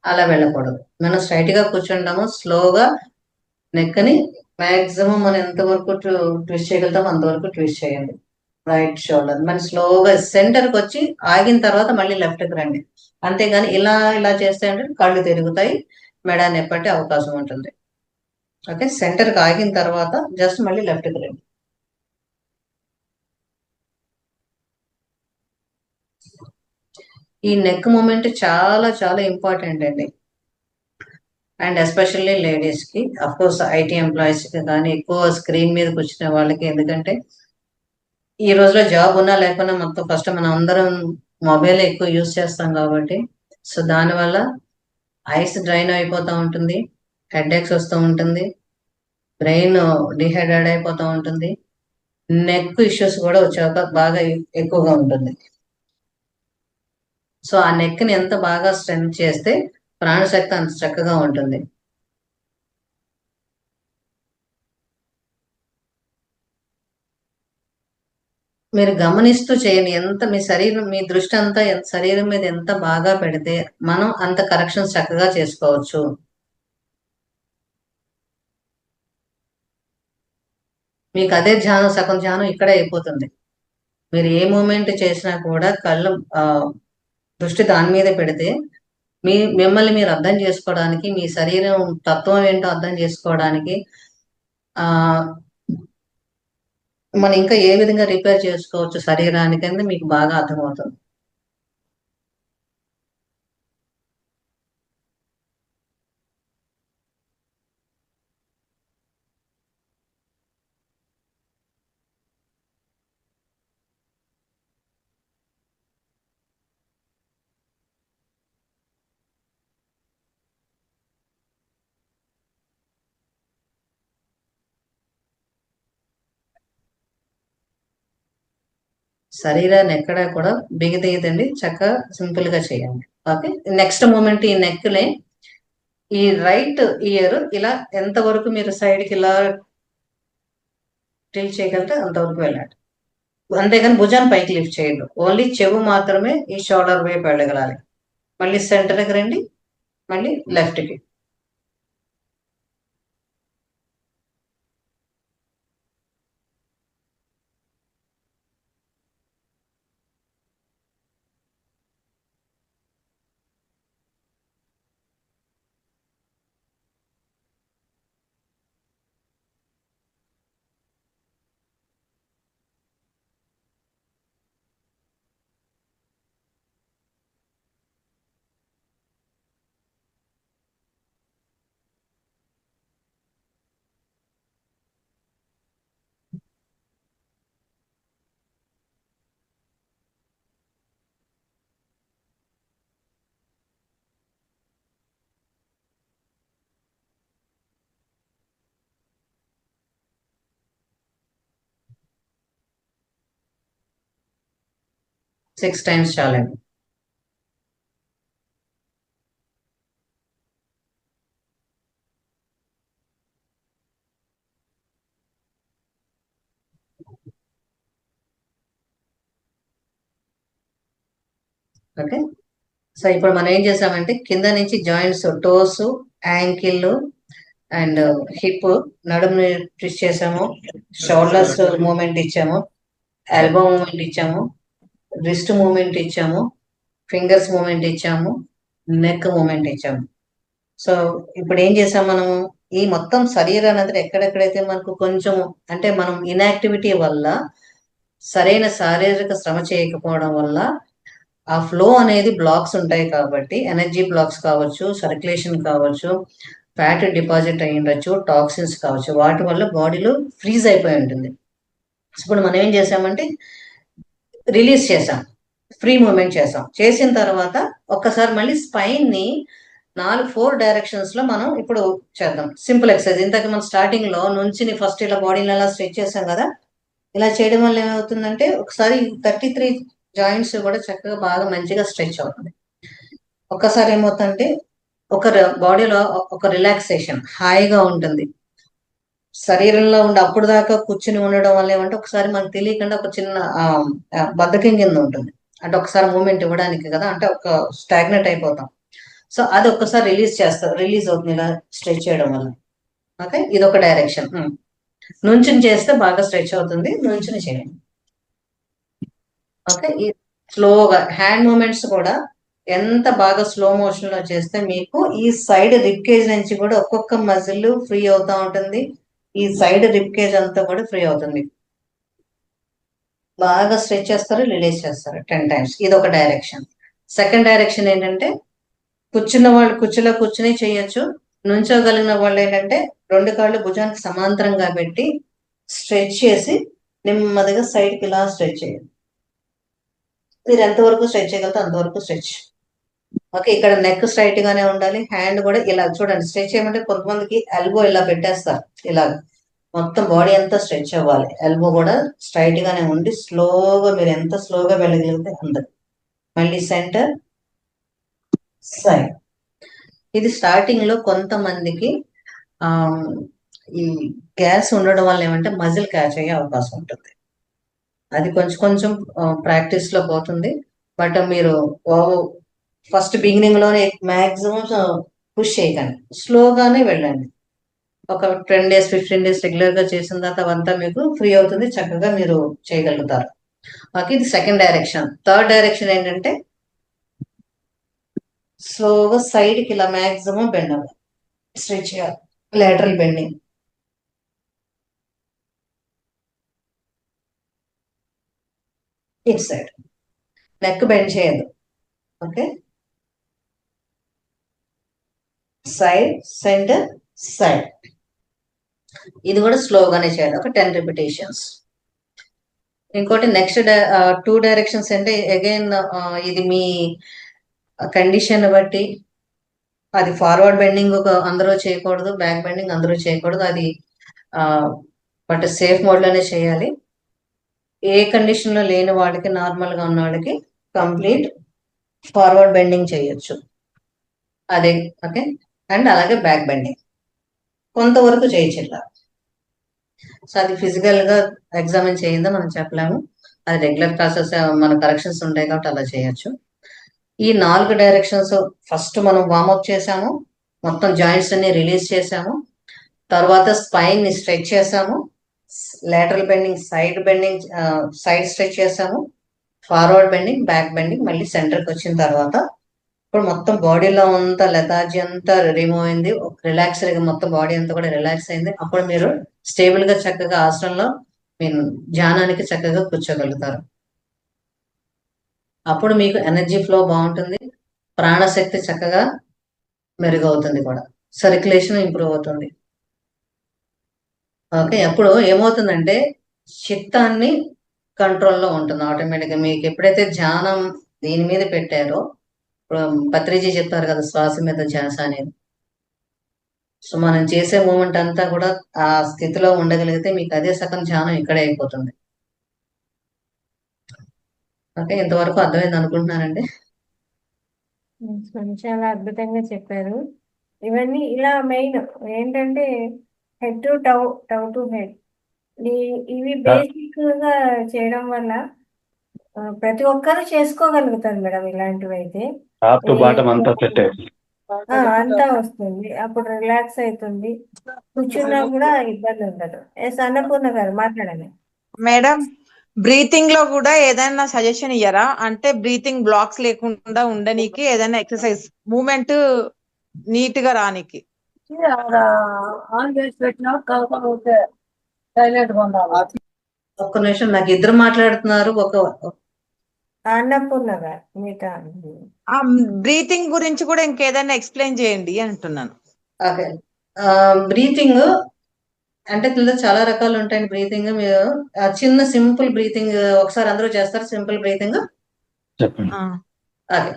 అలా వెళ్ళకూడదు. మనం స్ట్రైట్ గా కూర్చుంటాము, స్లోగా నెక్ ని మాక్సిమం మనం ఎంతవరకు ట్విస్ట్ చేయగలుగుతామో అంతవరకు ట్విస్ట్ చేయండి. రైట్ షోల్డర్ మరి స్లోగా సెంటర్ కి వచ్చి ఆగిన తర్వాత మళ్ళీ లెఫ్ట్ కి రండి. అంతేగాని ఇలా ఇలా చేస్తే అంటే కళ్ళు తిరుగుతాయి, మెడ నొప్పి అవకాశం ఉంటుంది. ఓకే, సెంటర్ కి ఆగిన తర్వాత జస్ట్ మళ్ళీ లెఫ్ట్ కి రండి. ఈ నెక్ మూమెంట్ చాలా చాలా ఇంపార్టెంట్ అండి. అండ్ ఎస్పెషల్లీ లేడీస్ కి, అఫ్ కోర్స్ ఐటీ ఎంప్లాయీస్ కి కానీ, ఎక్కువ స్క్రీన్ మీద కూర్చునే వాళ్ళకి. ఎందుకంటే ఈ రోజులో జాబ్ ఉన్నా లేకున్నా మొత్తం ఫస్ట్ మనం అందరం మొబైల్ ఎక్కువ యూజ్ చేస్తాం కాబట్టి, సో దానివల్ల ఐస్ డ్రైన్ అయిపోతూ ఉంటుంది, హెడేక్స్ వస్తూ ఉంటుంది, బ్రెయిన్ డిహైడ్రేట్ అయిపోతూ ఉంటుంది, నెక్ ఇష్యూస్ కూడా వచ్చాక బాగా ఎక్కువగా ఉంటుంది. సో ఆ నెక్ ని ఎంత బాగా స్ట్రెంగ్ చేస్తే ప్రాణశక్తి అంత చక్కగా ఉంటుంది. మీరు గమనిస్తూ చేయండి. ఎంత మీ శరీరం, మీ దృష్టి అంతా శరీరం మీద ఎంత బాగా పెడితే మనం అంత కరెక్షన్స్ చక్కగా చేసుకోవచ్చు. మీకు అదే ధ్యానం, సగం ధ్యానం ఇక్కడే అయిపోతుంది. మీరు ఏ మూమెంట్ చేసినా కూడా కళ్ళు దృష్టి దాని మీద పెడితే మిమ్మల్ని మీరు అర్థం చేసుకోవడానికి, మీ శరీరం తత్వం ఏంటో అర్థం చేసుకోవడానికి, ఆ మనం ఇంకా ఏ విధంగా రిపేర్ చేసుకోవచ్చు శరీరానికి అనేది మీకు బాగా అర్థమవుతుంది. శరీరాన్ని ఎక్కడా కూడా బిగదీయదండి, చక్కగా సింపుల్ గా చేయండి. ఓకే, నెక్స్ట్ మూమెంట్ ఈ నెక్ ని, ఈ రైట్ ఇయర్ ఇలా ఎంతవరకు మీరు సైడ్ కి ఇలా టిల్ట్ చేయగలిగితే అంతవరకు వెళ్ళండి. అంతేగాని భుజాన్ని పైకి లిఫ్ట్ చేయండి. ఓన్లీ చెవు మాత్రమే ఈ షోల్డర్ వైపు వెళ్ళగలాలి. మళ్ళీ సెంటర్కి రండి, మళ్ళీ లెఫ్ట్ కి. సిక్స్ టైమ్స్ చాలండి. ఓకే, సో ఇప్పుడు మనం ఏం చేసామంటే కింద నుంచి joints, toes, ankle and hip, నడుము ట్విస్ట్ చేసాము, షోల్డర్స్ మూమెంట్ ఇచ్చాము, ఎల్బో మూమెంట్ ఇచ్చాము, రిస్ట్ మూమెంట్ ఇచ్చాము, ఫింగర్స్ మూమెంట్ ఇచ్చాము, నెక్ మూమెంట్ ఇచ్చాము. సో ఇప్పుడు ఏం చేసాం మనము, ఈ మొత్తం శరీరాన్ని అంతా ఎక్కడెక్కడైతే మనకు కొంచెం అంటే మనం ఇన్యాక్టివిటీ వల్ల, సరైన శారీరక శ్రమ చేయకపోవడం వల్ల ఆ ఫ్లో అనేది బ్లాక్స్ ఉంటాయి కాబట్టి, ఎనర్జీ బ్లాక్స్ కావచ్చు, సర్క్యులేషన్ కావచ్చు, ఫ్యాట్ డిపాజిట్ అయి ఉండొచ్చు, టాక్సిన్స్ కావచ్చు, వాటి వల్ల బాడీలో ఫ్రీజ్ అయిపోయి ఉంటుంది. ఇప్పుడు మనం ఏం చేసామంటే రిలీజ్ చేసాం, ఫ్రీ మూమెంట్ చేసాం. చేసిన తర్వాత ఒక్కసారి మళ్ళీ స్పైన్ ని 4 డైరెక్షన్స్ లో మనం ఇప్పుడు చేద్దాం. Simple exercise. ఇంతకు మనం స్టార్టింగ్ లో నుంచి ఫస్ట్ ఇలా బాడీని అలా స్ట్రెచ్ చేసాం కదా, ఇలా చేయడం వల్ల ఏమవుతుందంటే ఒకసారి 33 జాయింట్స్ కూడా చక్కగా బాగా మంచిగా స్ట్రెచ్ అవుతుంది. ఒక్కసారి ఏమవుతుందంటే ఒక బాడీలో ఒక రిలాక్సేషన్, హాయిగా ఉంటుంది. శరీరంలో ఉండి అప్పుడు దాకా కూర్చుని ఉండడం వల్ల ఏమంటే ఒకసారి మనకు తెలియకుండా ఒక చిన్న బద్ధకం కింద ఉంటుంది. అంటే ఒకసారి మూమెంట్ ఇవ్వడానికి కదా, అంటే ఒక స్టాగ్నెట్ అయిపోతాం. సో అది ఒక్కసారి రిలీజ్ చేస్తారు, రిలీజ్ అవుతుంది ఇలా స్ట్రెచ్ చేయడం వల్ల. ఓకే, ఇది ఒక డైరెక్షన్. నుంచుని చేస్తే బాగా స్ట్రెచ్ అవుతుంది, నుంచుని చేయండి. ఓకే, ఈ స్లోగా హ్యాండ్ మూమెంట్స్ కూడా ఎంత బాగా స్లో మోషన్ లో చేస్తే మీకు ఈ సైడ్ రిబ్ కేజ్ నుంచి కూడా ఒక్కొక్క మజిల్ ఫ్రీ అవుతా ఉంటుంది. ఈ సైడ్ రిబ్ కేజ్ అంతా కూడా ఫ్రీ అవుతుంది. బాగా స్ట్రెచ్ చేస్తారు, రిలీజ్ చేస్తారు 10 టైమ్స్. ఇది ఒక డైరెక్షన్. సెకండ్ డైరెక్షన్ ఏంటంటే కూర్చున్న వాళ్ళు కుర్చీలో కూర్చుని చేయొచ్చు. నుంచోగలిగిన వాళ్ళు ఏంటంటే 2 కాళ్ళు భుజానికి సమాంతరంగా పెట్టి స్ట్రెచ్ చేసి నెమ్మదిగా సైడ్కి ఇలా స్ట్రెచ్ చేయండి. మీరు ఎంతవరకు స్ట్రెచ్ చేయగలుగుతారు అంతవరకు స్ట్రెచ్. ఓకే, ఇక్కడ నెక్ స్ట్రైట్ గానే ఉండాలి. హ్యాండ్ కూడా ఇలా చూడండి, స్ట్రెచ్ చేయమంటే కొంతమందికి ఎల్బో ఇలా పెట్టేస్తారు, ఇలా మొత్తం బాడీ అంతా స్ట్రెచ్ అవ్వాలి. ఎల్బో కూడా స్ట్రైట్ గానే ఉండి స్లోగా, మీరు ఎంత స్లోగా వెళ్ళగలిగితే అంత. మళ్ళీ సెంటర్, సైడ్. ఇది స్టార్టింగ్ లో కొంతమందికి ఈ గ్యాస్ ఉండడం వల్ల ఏమంటే మజిల్ క్యాచ్ అయ్యే అవకాశం ఉంటుంది. అది కొంచెం కొంచెం ప్రాక్టీస్ లో పోతుంది. బట్ మీరు ఫస్ట్ బిగినింగ్ లోనే మాక్సిమం పుష్ చేయకండి, స్లోగానే వెళ్ళండి. ఒక 10 days 15 days రెగ్యులర్ గా చేసిన తర్వాత అవంతా మీకు ఫ్రీ అవుతుంది, చక్కగా మీరు చేయగలుగుతారు. ఓకే, ఇది సెకండ్ డైరెక్షన్. థర్డ్ డైరెక్షన్ ఏంటంటే స్లోగా సైడ్ కి ఇలా మాక్సిమం బెండ్ అవ్వాలి, స్ట్రెచ్ చేయాలి, లేటరల్ బెండింగ్. ఇట్ సైడ్ నెక్ బెండ్ చేయదు. Okay, side centre side. ఇది కూడా స్లోగానే చేయాలి, ఒక 10 repetitions. ఇంకోటి నెక్స్ట్ 2 directions అంటే అగైన్ ఇది మీ కండిషన్ బట్టి, అది ఫార్వర్డ్ బెండింగ్ అందరూ చేయకూడదు, బ్యాక్ బెండింగ్ అందరూ చేయకూడదు. అది బట్ సేఫ్ మోడ్ లోనే చేయాలి. ఏ కండిషన్ లో లేని వాళ్ళకి, నార్మల్ గా ఉన్న వాళ్ళకి కంప్లీట్ ఫార్వర్డ్ బెండింగ్ చేయొచ్చు అదే. ఓకే, అండ్ అలాగే బ్యాక్ బెండింగ్ కొంతవరకు చేయొచ్చు ఇట్లా. సో అది ఫిజికల్ గా ఎగ్జామిన్ చేయిందో మనం చెప్పలేము, అది రెగ్యులర్ క్లాసెస్ మన కరెక్షన్స్ ఉంటాయి కాబట్టి అలా చేయొచ్చు. ఈ 4 డైరెక్షన్స్ ఫస్ట్ మనం వార్మప్ చేసాము, మొత్తం జాయింట్స్ అన్ని రిలీజ్ చేసాము, తర్వాత స్పైన్ ని స్ట్రెచ్ చేసాము, లేటరల్ బెండింగ్, సైడ్ స్ట్రెచ్ చేసాము, ఫార్వర్డ్ బెండింగ్, బ్యాక్ బెండింగ్, మళ్ళీ సెంటర్కి వచ్చిన తర్వాత ఇప్పుడు మొత్తం బాడీలో అంతా లెథార్జీ అంతా రిమూవ్ అయింది, రిలాక్స్డ్ గా మొత్తం బాడీ అంతా కూడా రిలాక్స్ అయింది. అప్పుడు మీరు స్టేబుల్ గా చక్కగా ఆసనంలో మీరు ధ్యానానికి చక్కగా కూర్చోగలుగుతారు. అప్పుడు మీకు ఎనర్జీ ఫ్లో బాగుంటుంది, ప్రాణశక్తి చక్కగా మెరుగవుతుంది కూడా, సర్క్యులేషన్ ఇంప్రూవ్ అవుతుంది. ఓకే, అప్పుడు ఏమవుతుందంటే చిత్తాన్ని కంట్రోల్లో ఉంటుంది ఆటోమేటిక్గా. మీకు ఎప్పుడైతే ధ్యానం దీని మీద పెట్టారో, ఇప్పుడు పత్రిజీ చెప్తారు కదా శ్వాస మీద ధ్యాస అనేది. సో మనం చేసే మూమెంట్ అంతా కూడా ఆ స్థితిలో ఉండగలిగితే మీకు అదే సగం ధ్యానం ఇక్కడే అయిపోతుంది. ఓకే, ఇంతవరకు అర్థమైంది అనుకుంటున్నానండి. చాలా అద్భుతంగా చెప్పారు. ఇవన్నీ ఇలా మెయిన్ ఏంటంటే head to tau, tau to head, ఇవి బేసిక్ గా చేయడం వల్ల ప్రతి ఒక్కరు చేసుకోగలుగుతారు మేడం. ఇలాంటివి అయితే టాప్ టు బాటమ్ అంతా సెట్ అయ్యింది. అంతా వస్తుంది, అప్పుడు రిలాక్స్ అవుతుంది, కూర్చున్నా కూడా ఇబ్బంది ఉండదు. ఎస్ అన్నపూర్ణ గారు మాట్లాడండి. మేడం, బ్రీతింగ్ లో కూడా ఏదైనా సజెషన్ ఇయ్యరా? అంటే బ్రీతింగ్ బ్లాక్స్ లేకుండా ఉండనీకి ఏదైనా ఎక్సర్సైజ్, మూమెంట్ నీట్ గా రానికి. ఆన్ చేసి పెట్టినా కాకపోతే సైలెంట్ గా ఉండాలి. ఒక్క నిమిషం, నాకు ఇద్దరు మాట్లాడుతున్నారు. అన్నపూర్ణ గారు మిగతా ఆ బ్రీతింగ్ గురించి కూడా ఇంకేదైనా ఎక్స్ప్లెయిన్ చేయండి అంటున్నాను. ఓకే, బ్రీతింగ్ అంటే ఇందులో చాలా రకాలు ఉంటాయండి. బ్రీతింగ్ మీరు చిన్న సింపుల్ బ్రీతింగ్ ఒకసారి అందరూ చేస్తారు, సింపుల్ బ్రీతింగ్ చెప్పండి. అదే.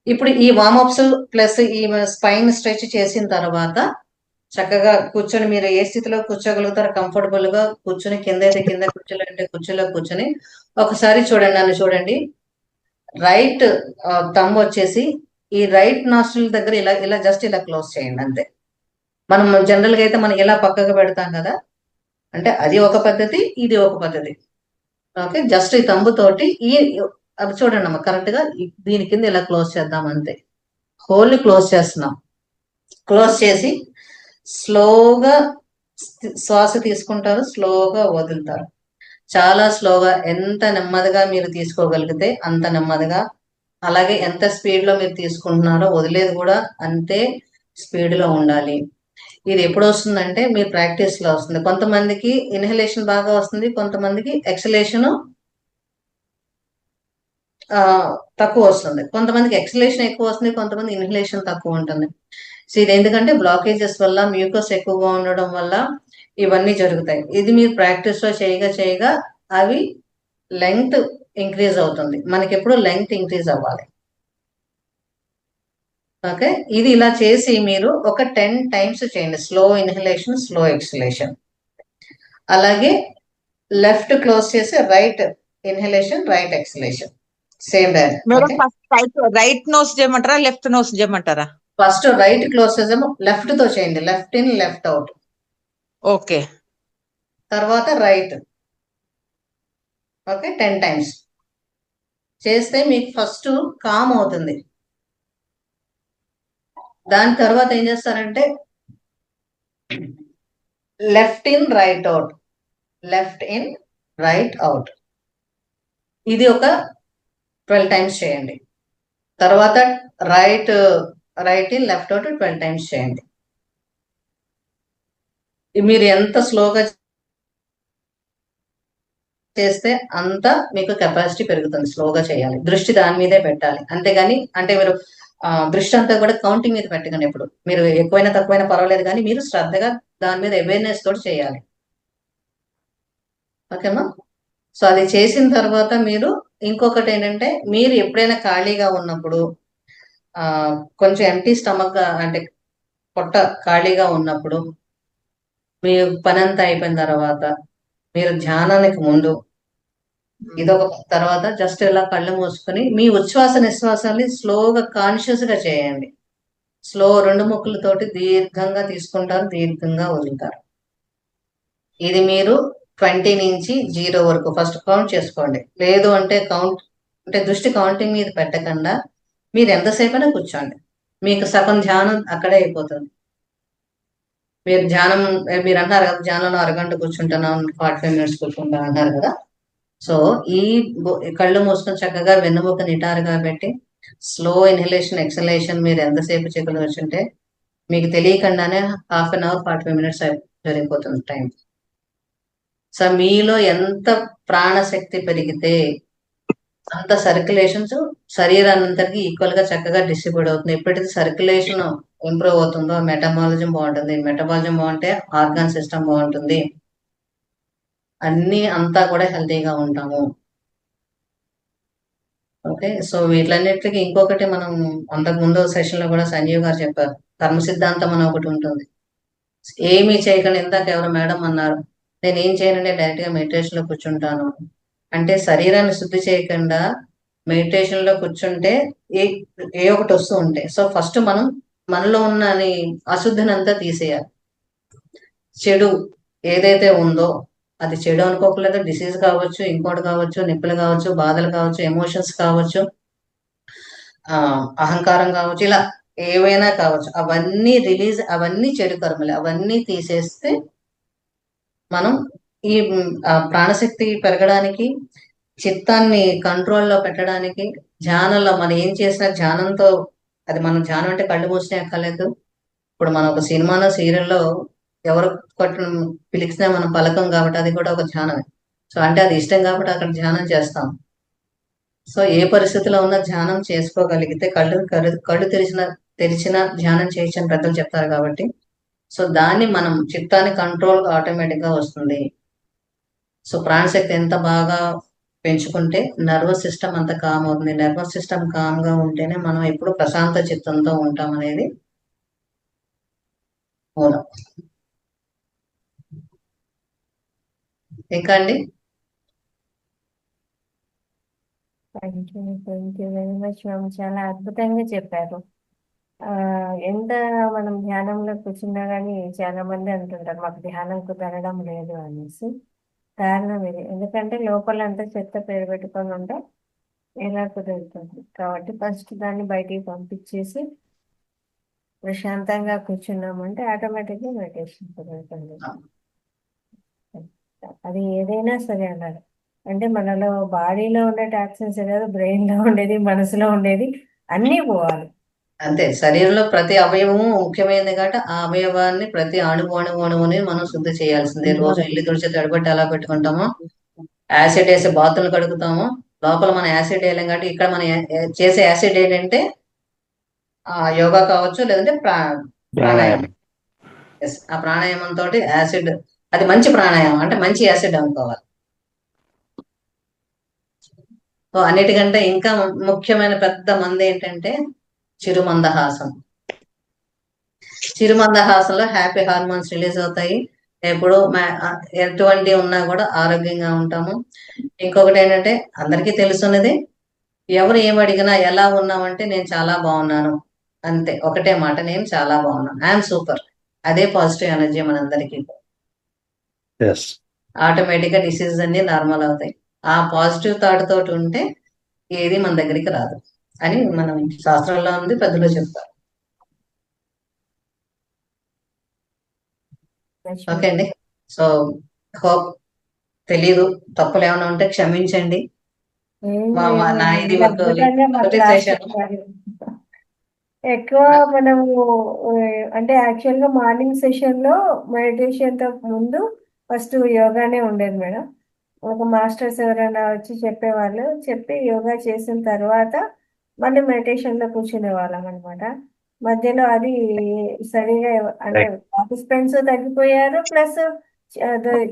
ఇప్పుడు ఈ వార్మప్స్ ప్లస్ ఈ స్పైన్ స్ట్రెచ్ చేసిన తర్వాత చక్కగా కూర్చొని, మీరు ఏ స్థితిలో కూర్చోగలుగుతారో కంఫర్టబుల్ గా కూర్చొని, కింద అయితే కింద, కుర్చీలో అంటే కుర్చీలో కూర్చొని ఒకసారి చూడండి, నన్ను చూడండి. రైట్ థంబ్ వచ్చేసి ఈ రైట్ నాస్ట్రిల్ దగ్గర ఇలా ఇలా జస్ట్ ఇలా క్లోజ్ చేయండి అంతే. మనం జనరల్ గా అయితే మనం ఇలా పక్కకు పెడతాం కదా, అంటే అది ఒక పద్ధతి, ఇది ఒక పద్ధతి. ఓకే, జస్ట్ ఈ థంబ్ తోటి అది చూడండి అమ్మ, కరెక్ట్ గా దీని కింద ఇలా క్లోజ్ చేద్దాం అంతే. హోల్ ని క్లోజ్ చేస్తున్నాం. క్లోజ్ చేసి స్లోగా శ్వాస తీసుకుంటారు, స్లోగా వదులుతారు. చాలా స్లోగా, ఎంత నెమ్మదిగా మీరు తీసుకోగలిగితే అంత నెమ్మదిగా, అలాగే ఎంత స్పీడ్ లో మీరు తీసుకుంటున్నారో వదిలేది కూడా అంతే స్పీడ్ లో ఉండాలి. ఇది ఎప్పుడు వస్తుందంటే మీ ప్రాక్టీస్ లో వస్తుంది. కొంతమందికి ఇన్హలేషన్ బాగా వస్తుంది, కొంతమందికి ఎక్సలేషన్ తక్కువ వస్తుంది, కొంతమందికి ఎక్సలేషన్ ఎక్కువ వస్తుంది, కొంతమంది ఇన్హలేషన్ తక్కువ ఉంటుంది. సో ఇది ఎందుకంటే బ్లాకేజెస్ వల్ల, మ్యూకస్ ఎక్కువగా ఉండడం వల్ల ఇవన్నీ జరుగుతాయి. ఇది మీరు ప్రాక్టీస్ లో చేయగా చేయగా అవి లెంగ్త్ ఇంక్రీజ్ అవుతుంది. మనకి ఎప్పుడు లెంగ్త్ ఇంక్రీజ్ అవ్వాలి. ఓకే, ఇది ఇలా చేసి మీరు ఒక 10 times చేయండి. Slow inhalation, slow exhalation. అలాగే లెఫ్ట్ క్లోజ్ చేసి right inhalation, right exhalation, same madam first right nose చేయమంటారా, లెఫ్ట్ నోస్ చేయమంటారా? ఫస్ట్ రైట్ క్లోజ్ చేసాము, లెఫ్ట్ తో చేయండి, left in left out. Okay, తర్వాత రైట్. ఓకే, 10 టైమ్స్ చేస్తే మీకు ఫస్ట్ కామ్ అవుతుంది. దాని తర్వాత ఏం చేస్తారంటే left in right out, left in right out, ఇది ఒక 12 టైమ్స్ చేయండి. తర్వాత right right in left out 12 times చేయండి. మీరు ఎంత స్లోగా చేస్తే అంత మీకు కెపాసిటీ పెరుగుతుంది. స్లోగా చేయాలి, దృష్టి దాని మీదే పెట్టాలి. అంతేగాని అంటే మీరు దృష్టి అంతా కూడా కౌంటింగ్ మీద పెట్టకండి. ఎప్పుడు మీరు ఎక్కువైనా తక్కువైనా పర్వాలేదు, కానీ మీరు శ్రద్ధగా దాని మీద అవేర్నెస్ తోటి చేయాలి. ఓకేమా? సో అది చేసిన తర్వాత మీరు ఇంకొకటి ఏంటంటే, మీరు ఎప్పుడైనా ఖాళీగా ఉన్నప్పుడు కొంచెం ఎంటీ స్టమక్ అంటే పొట్ట ఖాళీగా ఉన్నప్పుడు, మీ పని అంతా అయిపోయిన తర్వాత మీరు ధ్యానానికి ముందు ఇదొక తర్వాత జస్ట్ ఇలా కళ్ళు మూసుకొని మీ ఉచ్ఛ్వాస నిశ్వాసాన్ని స్లోగా కాన్షియస్ గా చేయండి. స్లో 2 ముక్కులతోటి దీర్ఘంగా తీసుకుంటారు, దీర్ఘంగా వదులుతారు. ఇది మీరు 20 నుంచి 0 వరకు ఫస్ట్ కౌంట్ చేసుకోండి. లేదు అంటే దృష్టి కౌంటింగ్ మీద పెట్టకుండా మీరు ఎంతసేపైనా కూర్చోండి. మీకు సగం ధ్యానం అక్కడే అయిపోతుంది. మీరు అన్నారు కదా, ధ్యానంలో అరగంట కూర్చుంటున్నాం, 45 మినిట్స్ కూర్చుంటాం అన్నారు కదా. సో ఈ కళ్ళు మూసుకొని చక్కగా వెన్నుముక నిటారుగా పెట్టి స్లో ఇన్హలేషన్ ఎక్సలేషన్ మీరు ఎంతసేపు చెక్కులు వచ్చుంటే మీకు తెలియకుండానే హాఫ్ అన్ అవర్ 45 మినిట్స్ జరిగిపోతుంది టైం. సో మీలో ఎంత ప్రాణశక్తి పెరిగితే అంత సర్క్యులేషన్స్ శరీరానంతరికి ఈక్వల్ గా చక్కగా డిస్ట్రిబ్యూట్ అవుతుంది. ఎప్పుడైతే సర్క్యులేషన్ ఇంప్రూవ్ అవుతుందో మెటబాలిజం బాగుంటుంది. మెటబాలిజం బాగుంటే ఆర్గాన్ సిస్టమ్ బాగుంటుంది. అన్ని అంతా కూడా హెల్తీగా ఉంటాము. ఓకే, సో వీటిలన్నిటికీ ఇంకొకటి మనం అంతకు ముందు సెషన్ లో కూడా సంజీవ్ గారు చెప్పారు, కర్మ సిద్ధాంతం అని ఒకటి ఉంటుంది. ఏమీ చేయకుండా ఇందాక ఎవరో మేడం అన్నారు, నేను ఏం చేయనండి డైరెక్ట్ గా మెడిటేషన్ లో కూర్చుంటాను అంటే, శరీరాన్ని శుద్ధి చేయకుండా మెడిటేషన్ లో కూర్చుంటే ఏ ఒకటి వస్తూ ఉంటాయి. సో ఫస్ట్ మనం మనలో ఉన్న అశుద్ధిని అంతా తీసేయాలి. చెడు ఏదైతే ఉందో అది చెడు అనుకోకలేదు, డిసీజ్ కావచ్చు, ఇంకోటి కావచ్చు, నిప్పులు కావచ్చు, బాధలు కావచ్చు, ఎమోషన్స్ కావచ్చు, అహంకారం కావచ్చు, ఇలా ఏవైనా కావచ్చు, అవన్నీ చెడు కర్మలే. అవన్నీ తీసేస్తే మనం ఈ ప్రాణశక్తి పెరగడానికి, చిత్తాన్ని కంట్రోల్లో పెట్టడానికి, ధ్యానంలో మనం ఏం చేసినా ధ్యానంతో, అది మనం ధ్యానం అంటే కళ్ళు మూసినా ఎక్కర్లేదు. ఇప్పుడు మనం ఒక సినిమాలో సీరియల్లో ఎవరు పిలిచినా మనం పలకం కాబట్టి అది కూడా ఒక ధ్యానమే. సో అంటే అది ఇష్టం కాబట్టి అక్కడ ధ్యానం చేస్తాం. సో ఏ పరిస్థితిలో ఉన్నా ధ్యానం చేసుకోగలిగితే కళ్ళు తెరిచిన ధ్యానం చేయొచ్చని పెద్దలు చెప్తారు కాబట్టి, సో దాన్ని మనం చిత్తాన్ని కంట్రోల్ ఆటోమేటిక్ గా వస్తుంది. సో ప్రాణశక్తి ఎంత బాగా పెంచుకుంటే నర్వస్ సిస్టమ్ అంత కామ్ అవుతుంది. నర్వస్ సిస్టమ్ కామ్ గా ఉంటేనే మనం ఎప్పుడు ప్రశాంత చిత్తంతో ఉంటాం అనేది మూలం. ఇంకా అండి? Thank you very much ma'am, చాలా అద్భుతంగా చెప్పారు. ఎంత మనం ధ్యానంలో కూర్చున్నా కానీ చాలా మంది అంటుంటారు మాకు ధ్యానం కుదరడం లేదు అనేసి. కారణం ఇది, ఎందుకంటే లోపల అంతా చెత్త పెట్టుకొని ఉంటే ఎలా కుదురుతుంది. కాబట్టి ఫస్ట్ దాన్ని బయటికి పంపించేసి ప్రశాంతంగా కూర్చున్నామంటే ఆటోమేటిక్గా మెడిటేషన్ కుదురుతుంది. అది ఏదైనా సరే అన్నారు. అంటే మనలో బాడీలో ఉండే టాక్సిన్స్ కాదు, బ్రెయిన్ లో ఉండేది, మనసులో ఉండేది అన్నీ పోవాలి. అంతే, శరీరంలో ప్రతి అవయవము ముఖ్యమైనది కాబట్టి ఆ అవయవాన్ని ప్రతి అణువుని మనం శుద్ధి చేయాల్సిందే. రోజు ఇల్లు తుడిచి తడిబట్టి ఎలా పెట్టుకుంటామో, యాసిడ్ వేసి బాతులు కడుగుతామో, లోపల మనం యాసిడ్ వేయలేం కాబట్టి ఇక్కడ మనం చేసే యాసిడ్ ఏంటంటే యోగా కావచ్చు, లేదంటే ప్రాణాయామం. ఆ ప్రాణాయామం తోటి యాసిడ్, అది మంచి ప్రాణాయామం అంటే మంచి యాసిడ్ అనుకోవాలి. సో అన్నిటికంటే ఇంకా ముఖ్యమైన పెద్ద మంది ఏంటంటే చిరుమందహాసం. చిరుమందహాసంలో హ్యాపీ హార్మోన్స్ రిలీజ్ అవుతాయి. ఎప్పుడు ఎటువంటి ఉన్నా కూడా ఆరోగ్యంగా ఉంటాము. ఇంకొకటి ఏంటంటే అందరికీ తెలుసున్నది, ఎవరు ఏమడిగినా ఎలా ఉన్నామంటే నేను చాలా బాగున్నాను అంతే, ఒకటే మాట, నేను చాలా బాగున్నాను, ఐఎమ్ సూపర్. అదే పాజిటివ్ ఎనర్జీ మనందరికీ. ఆటోమేటిక్ గా డిసీజెస్ అన్ని నార్మల్ అవుతాయి. ఆ పాజిటివ్ థాట్ తోటి ఉంటే ఏది మన దగ్గరికి రాదు అని మనం శాస్త్రంలో ఉంది, పెద్దలు చెప్తారు. ఓకే అండి. సో హోప్ తెలీదు, తప్పులు ఏమైనా ఉంటే క్షమించండి. నా ఇది ఒక అద్భుతంగా మా మొదటి క్లాస్ సెషన్. చెప్పారు. ఎక్కువ మనము అంటే యాక్చువల్ గా మార్నింగ్ సెషన్ లో మెడిటేషన్ తో ముందు ఫస్ట్ యోగానే ఉండేది మేడం. ఒక మాస్టర్స్ ఎవరైనా వచ్చి చెప్పేవాళ్ళు, చెప్పి యోగా చేసిన తర్వాత మళ్ళీ మెడిటేషన్ లో కూర్చునే వాళ్ళం అనమాట. మధ్యలో అది సరిగా అంటే పార్టిసిపెంట్స్ తగ్గిపోయారు, ప్లస్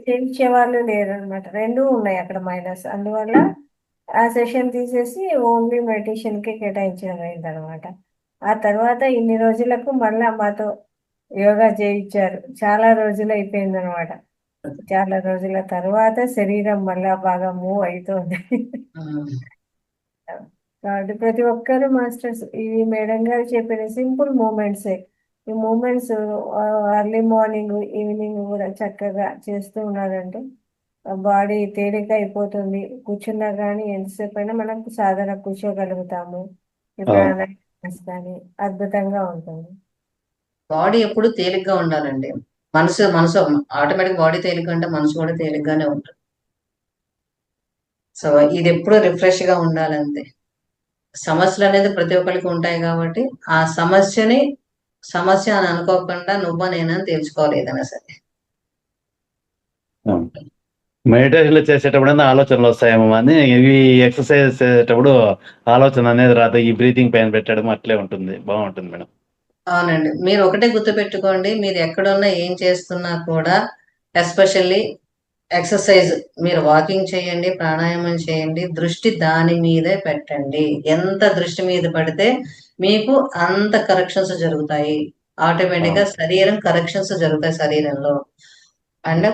చేయించే వాళ్ళు లేరు అనమాట. రెండూ ఉన్నాయి అక్కడ మైనస్. అందువల్ల ఆ సెషన్ తీసేసి ఓన్లీ మెడిటేషన్ కి కేటాయించడం అయింది అనమాట. ఆ తర్వాత ఇన్ని రోజులకు మళ్ళా మాతో యోగా చేయించారు. చాలా రోజులు అయిపోయింది అనమాట. చాలా రోజుల తర్వాత శరీరం మళ్ళా బాగా మూవ్ అవుతుంది. కాబట్టి ప్రతి ఒక్కరు మాస్టర్స్ ఈ మేడం గారు చెప్పిన సింపుల్ మూమెంట్సే, ఈ మూమెంట్స్ ఎర్లీ మార్నింగ్ ఈవినింగ్ కూడా చక్కగా చేస్తూ ఉన్నారంటే బాడీ తేలిక అయిపోతుంది. కూర్చున్నా కానీ ఎంతసేపు అయినా మనం సాధన కూర్చోగలుగుతాము. ఈ ప్రాణాయామం కానీ అద్భుతంగా ఉంటుంది. బాడీ ఎప్పుడు తేలిగ్గా ఉండాలండి. మనసు ఆటోమేటిక్ బాడీ తేలిగ్గా ఉంటే మనసు కూడా తేలిగ్గానే ఉంటుంది. సో ఇది ఎప్పుడు రిఫ్రెష్ గా ఉండాలంతే. సమస్యలు అనేది ప్రతి ఒక్కరికి ఉంటాయి కాబట్టి ఆ సమస్య అని అనుకోకుండా నువ్వా నేనని తెలుసుకోవాలి ఏదైనా సరే. మెడిటేషన్లు చేసేటప్పుడు ఆలోచనలు వస్తాయేమో అని, ఇవి ఎక్సర్సైజ్ చేసేటప్పుడు ఆలోచన అనేది రాదు. ఈ బ్రీతింగ్ పైన పెట్టడం అట్లే ఉంటుంది, బాగుంటుంది మేడం. అవునండి. మీరు ఒకటే గుర్తుపెట్టుకోండి, మీరు ఎక్కడున్నా ఏం చేస్తున్నా కూడా ఎస్పెషల్లీ ఎక్సర్సైజ్, మీరు వాకింగ్ చేయండి, ప్రాణాయామం చేయండి, దృష్టి దాని మీదే పెట్టండి. ఎంత దృష్టి మీద పెడితే మీకు అంత కరెక్షన్స్ జరుగుతాయి. ఆటోమేటిక్ గా శరీరం కరెక్షన్స్ జరుగుతాయి శరీరంలో. అండ్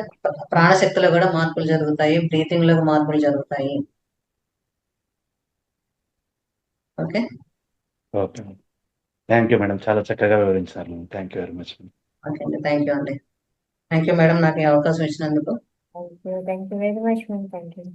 ప్రాణశక్తిలో కూడా మార్పులు జరుగుతాయి, బ్రీతింగ్ లో మార్పులు జరుగుతాయి. Okay okay, thank you madam, చాలా చక్కగా వివరించారు. Thank you very much. Okay అండి, థ్యాంక్ యూ అండి. థ్యాంక్ యూ మేడం, నాకు ఈ అవకాశం ఇచ్చినందుకు. Thank you very much ma'am. Thank you.